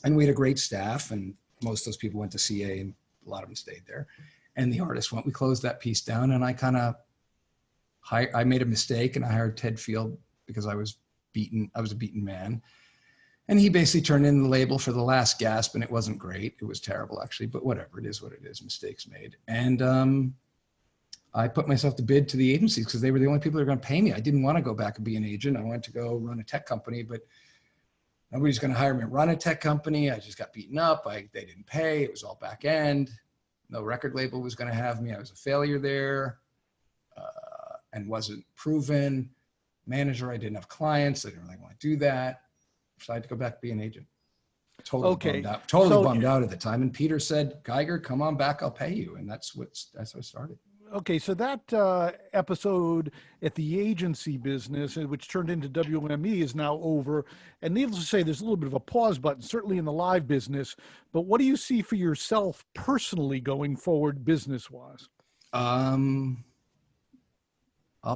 S1: And we had a great staff, and most of those people went to CAA, and a lot of them stayed there. And the artist went, we closed that piece down, and I made a mistake, and I hired Ted Field because I was a beaten man. And he basically turned in the label for The Last Gasp, and it wasn't great. It was terrible, actually, but whatever, it is what it is, mistakes made. And I put myself to bid to the agencies because they were the only people that were going to pay me. I didn't want to go back and be an agent. I wanted to go run a tech company, but nobody's going to hire me to run a tech company. I just got beaten up. They didn't pay. It was all back end. No record label was going to have me. I was a failure there and wasn't proven. Manager, I didn't have clients. I didn't really want to do that. So I had to go back and be an agent. Totally bummed out. Bummed out at the time. And Peter said, Geiger, come on back. I'll pay you. And that's how I started.
S3: Okay, so that episode at the agency business, which turned into WME, is now over. And needless to say, there's a little bit of a pause button, certainly in the live business. But what do you see for yourself personally going forward, business-wise?
S1: I'll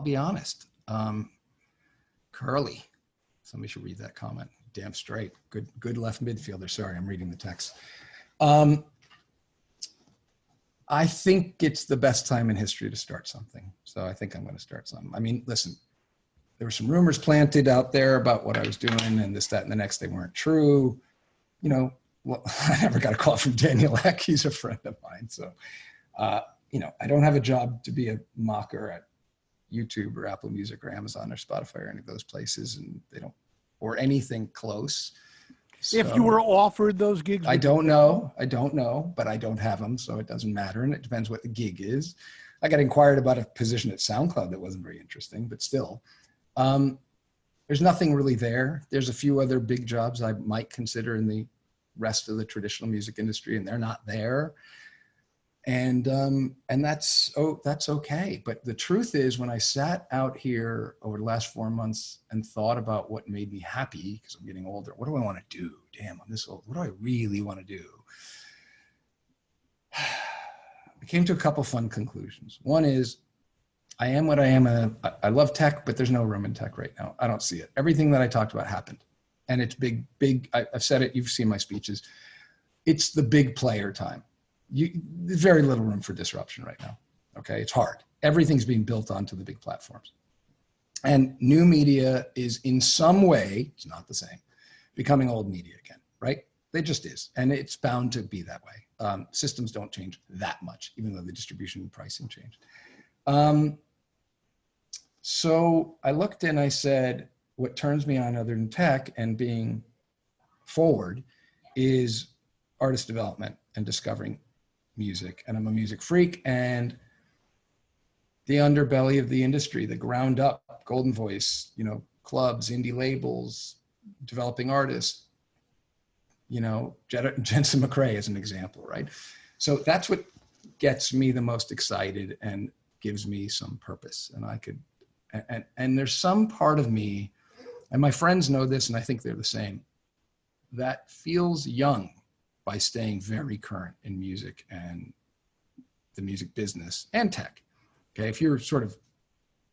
S1: be honest. Curly. Somebody should read that comment. Damn straight. Good left midfielder. Sorry, I'm reading the text. I think it's the best time in history to start something. So I think I'm going to start something. I mean, listen, there were some rumors planted out there about what I was doing and this, that, and the next. They weren't true. Well, I never got a call from Daniel Eck. He's a friend of mine. So, I don't have a job to be a mocker at YouTube or Apple Music or Amazon or Spotify or any of those places. And they don't, or anything close. So,
S3: if you were offered those gigs?
S1: I don't know, but I don't have them, so it doesn't matter. And it depends what the gig is. I got inquired about a position at SoundCloud that wasn't very interesting, but still. There's nothing really there. There's a few other big jobs I might consider in the rest of the traditional music industry, and they're not there. And that's okay. But the truth is, when I sat out here over the last 4 months and thought about what made me happy, because I'm getting older, what do I want to do? Damn, I'm this old. What do I really want to do? I came to a couple fun conclusions. One is, I am what I am. I love tech, but there's no room in tech right now. I don't see it. Everything that I talked about happened. And it's big. I've said it. You've seen my speeches. It's the big player time. There's very little room for disruption right now. Okay. It's hard. Everything's being built onto the big platforms. And new media is in some way, it's not the same, becoming old media again, right? It just is. And it's bound to be that way. Systems don't change that much, even though the distribution and pricing changed. So I looked and I said, what turns me on other than tech and being forward is artist development and discovering music. And I'm a music freak, and the underbelly of the industry, the ground up, Golden Voice, clubs, indie labels, developing artists, Jensen McRae as an example, right? So that's what gets me the most excited and gives me some purpose. And and there's some part of me, and my friends know this, and I think they're the same, that feels young by staying very current in music and the music business and tech. Okay, if you're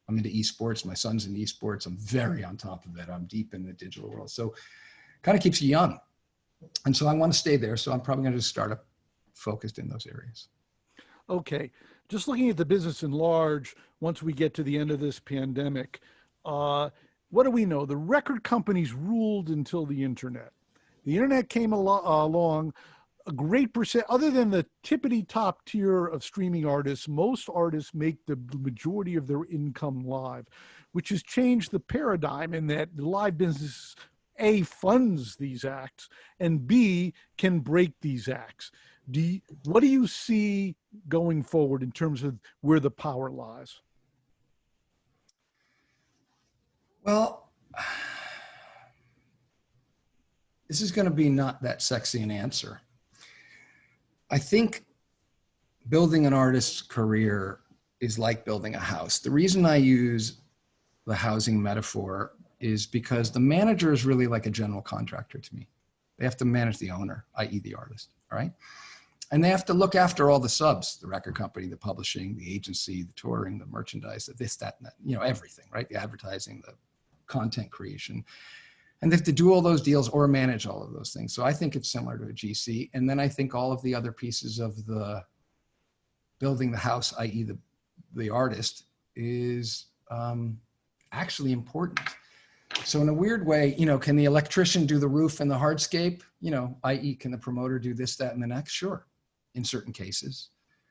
S1: I'm into esports, my son's in esports, I'm very on top of it. I'm deep in the digital world. So kind of keeps you young. And so I want to stay there. So I'm probably going to just start up focused in those areas.
S3: Okay. Just looking at the business in large, once we get to the end of this pandemic, what do we know? The record companies ruled until the internet. The internet came along. A great percent, other than the tippity top tier of streaming artists, most artists make the majority of their income live, which has changed the paradigm in that the live business, A, funds these acts, and B, can break these acts. What do you see going forward in terms of where the power lies?
S1: Well, this is going to be not that sexy an answer. I think building an artist's career is like building a house. The reason I use the housing metaphor is because the manager is really like a general contractor to me. They have to manage the owner, i.e. the artist, all right? And they have to look after all the subs, the record company, the publishing, the agency, the touring, the merchandise, the this, that, and that, everything, right? The advertising, the content creation. And they have to do all those deals or manage all of those things. So I think it's similar to a GC. And then I think all of the other pieces of the building the house, i.e. the artist, is actually important. So in a weird way, can the electrician do the roof and the hardscape? I.e. can the promoter do this, that, and the next? Sure, in certain cases.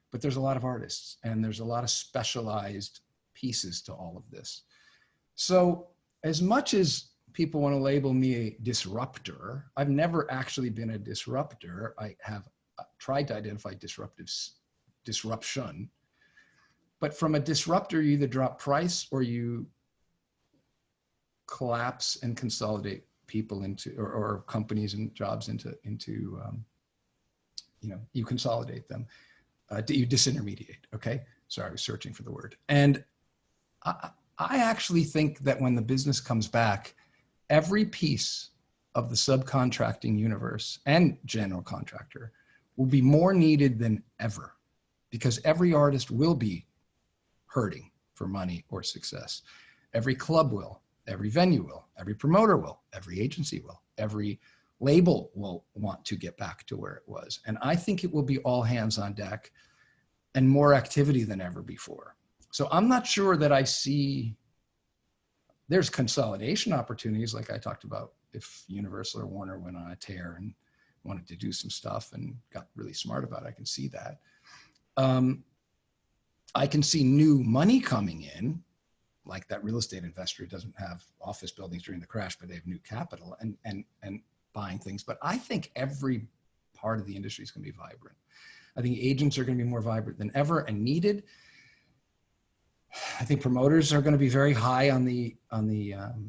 S1: But there's a lot of artists and there's a lot of specialized pieces to all of this. So as much as people want to label me a disruptor, I've never actually been a disruptor. I have tried to identify disruption. But from a disruptor, you either drop price or you collapse and consolidate people into, or companies and jobs into you consolidate them. You disintermediate, okay? Sorry, I was searching for the word. And I actually think that when the business comes back, every piece of the subcontracting universe and general contractor will be more needed than ever, because every artist will be hurting for money or success. Every club will, every venue will, every promoter will, every agency will, every label will want to get back to where it was. And I think it will be all hands on deck and more activity than ever before. So I'm not sure that I see, there's consolidation opportunities, like I talked about, if Universal or Warner went on a tear and wanted to do some stuff and got really smart about it, I can see that. I can see new money coming in, like that real estate investor who doesn't have office buildings during the crash, but they have new capital and buying things. But I think every part of the industry is going to be vibrant. I think agents are going to be more vibrant than ever and needed. I think promoters are going to be very high on the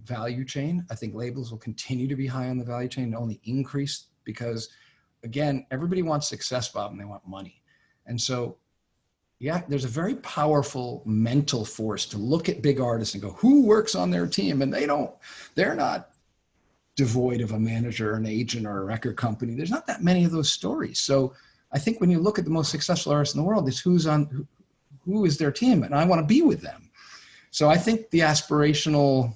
S1: value chain. I think labels will continue to be high on the value chain and only increase because, again, everybody wants success, Bob, and they want money. And so, yeah, there's a very powerful mental force to look at big artists and go, who works on their team? And they're not devoid of a manager, an agent, or a record company. There's not that many of those stories. So I think when you look at the most successful artists in the world, it's who is their team, and I want to be with them. So I think the aspirational,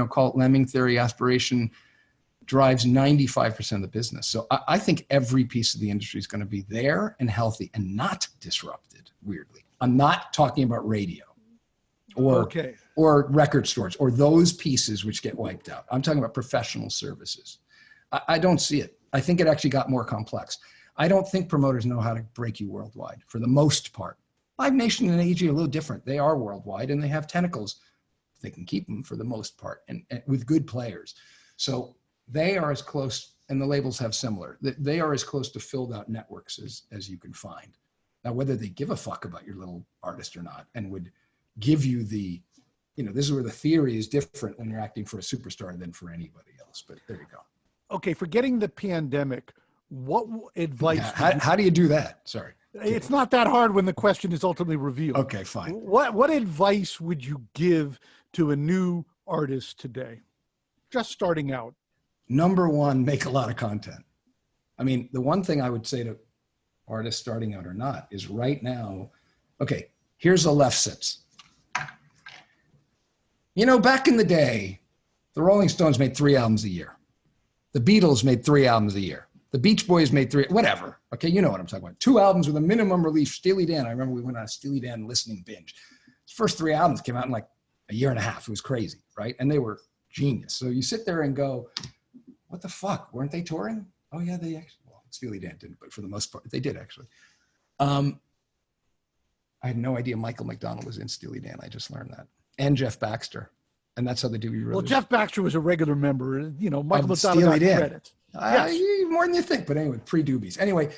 S1: call it lemming theory, aspiration drives 95% of the business. So I think every piece of the industry is going to be there and healthy and not disrupted, weirdly. I'm not talking about radio or record stores or those pieces which get wiped out. I'm talking about professional services. I don't see it. I think it actually got more complex. I don't think promoters know how to break you worldwide for the most part. Live Nation and AG are a little different. They are worldwide and they have tentacles. They can keep them for the most part and with good players. So they are as close, and the labels have similar, they are as close to filled out networks as you can find. Now, whether they give a fuck about your little artist or not and would give you this is where the theory is different when you're acting for a superstar than for anybody else. But there you go.
S3: Okay, forgetting the pandemic, what advice?
S1: Yeah, how do you do that? Sorry.
S3: It's not that hard when the question is ultimately revealed.
S1: Okay, fine.
S3: What advice would you give to a new artist today, just starting out?
S1: Number one, make a lot of content. I mean, the one thing I would say to artists starting out or not is right now, okay, here's a Lefsetz. Back in the day, the Rolling Stones made 3 albums a year. The Beatles made 3 albums a year. The Beach Boys made 3, whatever. Okay, you know what I'm talking about. 2 albums with a minimum release. Steely Dan, I remember we went on a Steely Dan listening binge. His first 3 albums came out in like a year and a half. It was crazy, right? And they were genius. So you sit there and go, what the fuck? Weren't they touring? Oh yeah, they actually, well, Steely Dan didn't, but for the most part, they did actually. I had no idea Michael McDonald was in Steely Dan. I just learned that. And Jeff Baxter. And that's how they do you really.
S3: Well, Jeff Baxter was a regular member. Michael McDonald got credit.
S1: Yes. More than you think, but anyway, pre-doobies. Anyway,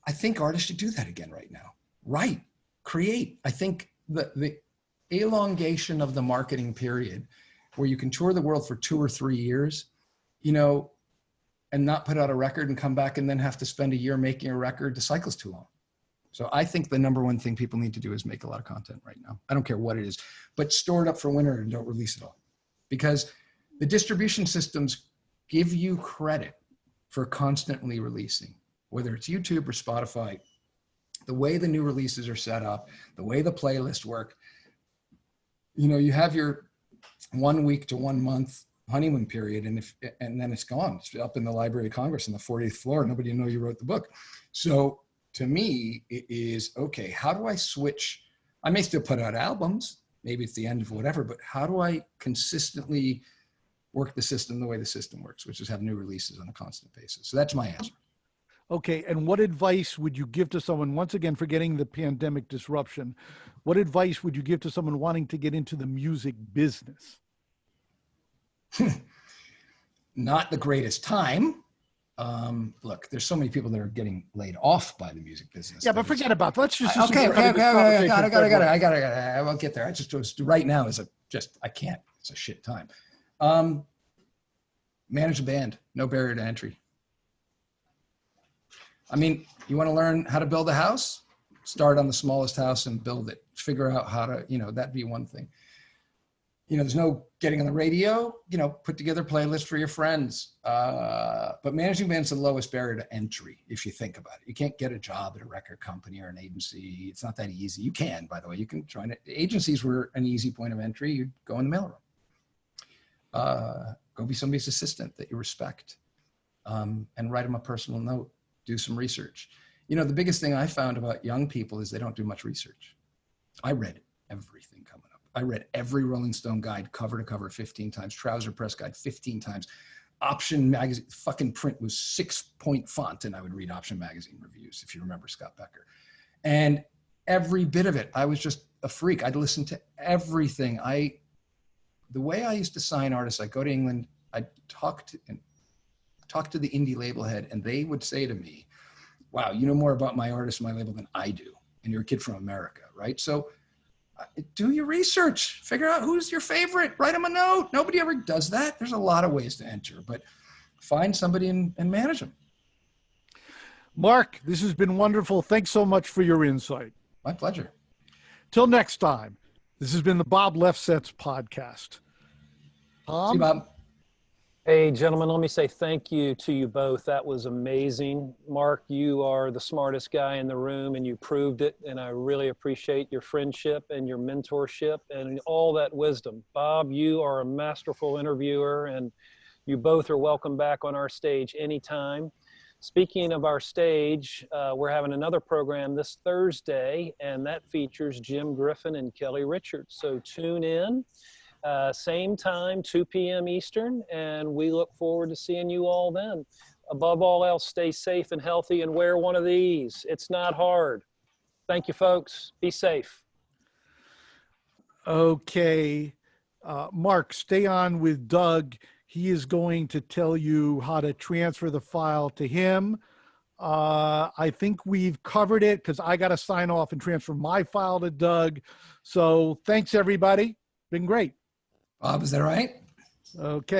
S1: I think artists should do that again right now. Write, create. I think the elongation of the marketing period where you can tour the world for 2 or 3 years, and not put out a record and come back and then have to spend a year making a record, the cycle's too long. So I think the number one thing people need to do is make a lot of content right now. I don't care what it is, but store it up for winter and don't release it all. Because the distribution systems give you credit for constantly releasing, whether it's YouTube or Spotify, the way the new releases are set up, the way the playlists work. You have your 1 week to 1 month honeymoon period, and then it's gone. It's up in the Library of Congress on the 40th floor. Nobody know you wrote the book. So to me, it is, okay, how do I switch? I may still put out albums, maybe it's the end of whatever, but how do I consistently work the system the way the system works, which is have new releases on a constant basis? So that's my answer.
S3: Okay, and what advice would you give to someone, once again, forgetting the pandemic disruption, what advice would you give to someone wanting to get into the music business?
S1: Not the greatest time. Look, there's so many people that are getting laid off by the music business.
S3: Yeah, but forget about that. Let's just
S1: okay. I got it. I won't get there. I just right now is I can't. It's a shit time. Manage a band, no barrier to entry. I mean, you want to learn how to build a house? Start on the smallest house and build it. Figure out how to, that'd be one thing. There's no getting on the radio, put together playlists for your friends. But managing bands is the lowest barrier to entry, if you think about it. You can't get a job at a record company or an agency. It's not that easy. You can, by the way, you can join it. Agencies were an easy point of entry. You go in the mailroom. Go be somebody's assistant that you respect, and write them a personal note. Do some research. The biggest thing I found about young people is they don't do much research. I read everything coming up. I read every Rolling Stone guide cover to cover 15 times, Trouser Press guide 15 times. Option magazine, fucking print was 6-point font, and I would read Option magazine reviews, if you remember Scott Becker. And every bit of it, I was just a freak. I'd listen to everything. The way I used to sign artists, I'd go to England, I'd talk to the indie label head, and they would say to me, wow, you know more about my artist and my label than I do. And you're a kid from America, right? So do your research, figure out who's your favorite, write them a note. Nobody ever does that. There's a lot of ways to enter, but find somebody and manage them.
S3: Marc, this has been wonderful. Thanks so much for your insight.
S1: My pleasure.
S3: Till next time, this has been the Bob Lefsetz podcast.
S1: See you, Bob.
S2: Hey, gentlemen, let me say thank you to you both. That was amazing. Mark, you are the smartest guy in the room, and you proved it. And I really appreciate your friendship and your mentorship and all that wisdom. Bob, you are a masterful interviewer, and you both are welcome back on our stage anytime. Speaking of our stage, we're having another program this Thursday, and that features Jim Griffin and Kelly Richards. So tune in. Same time, 2 p.m. Eastern, and we look forward to seeing you all then. Above all else, stay safe and healthy and wear one of these. It's not hard. Thank you, folks. Be safe.
S3: Okay. Mark, stay on with Doug. He is going to tell you how to transfer the file to him. I think we've covered it because I got to sign off and transfer my file to Doug. So thanks, everybody. Been great.
S1: Bob, is that right?
S3: Okay.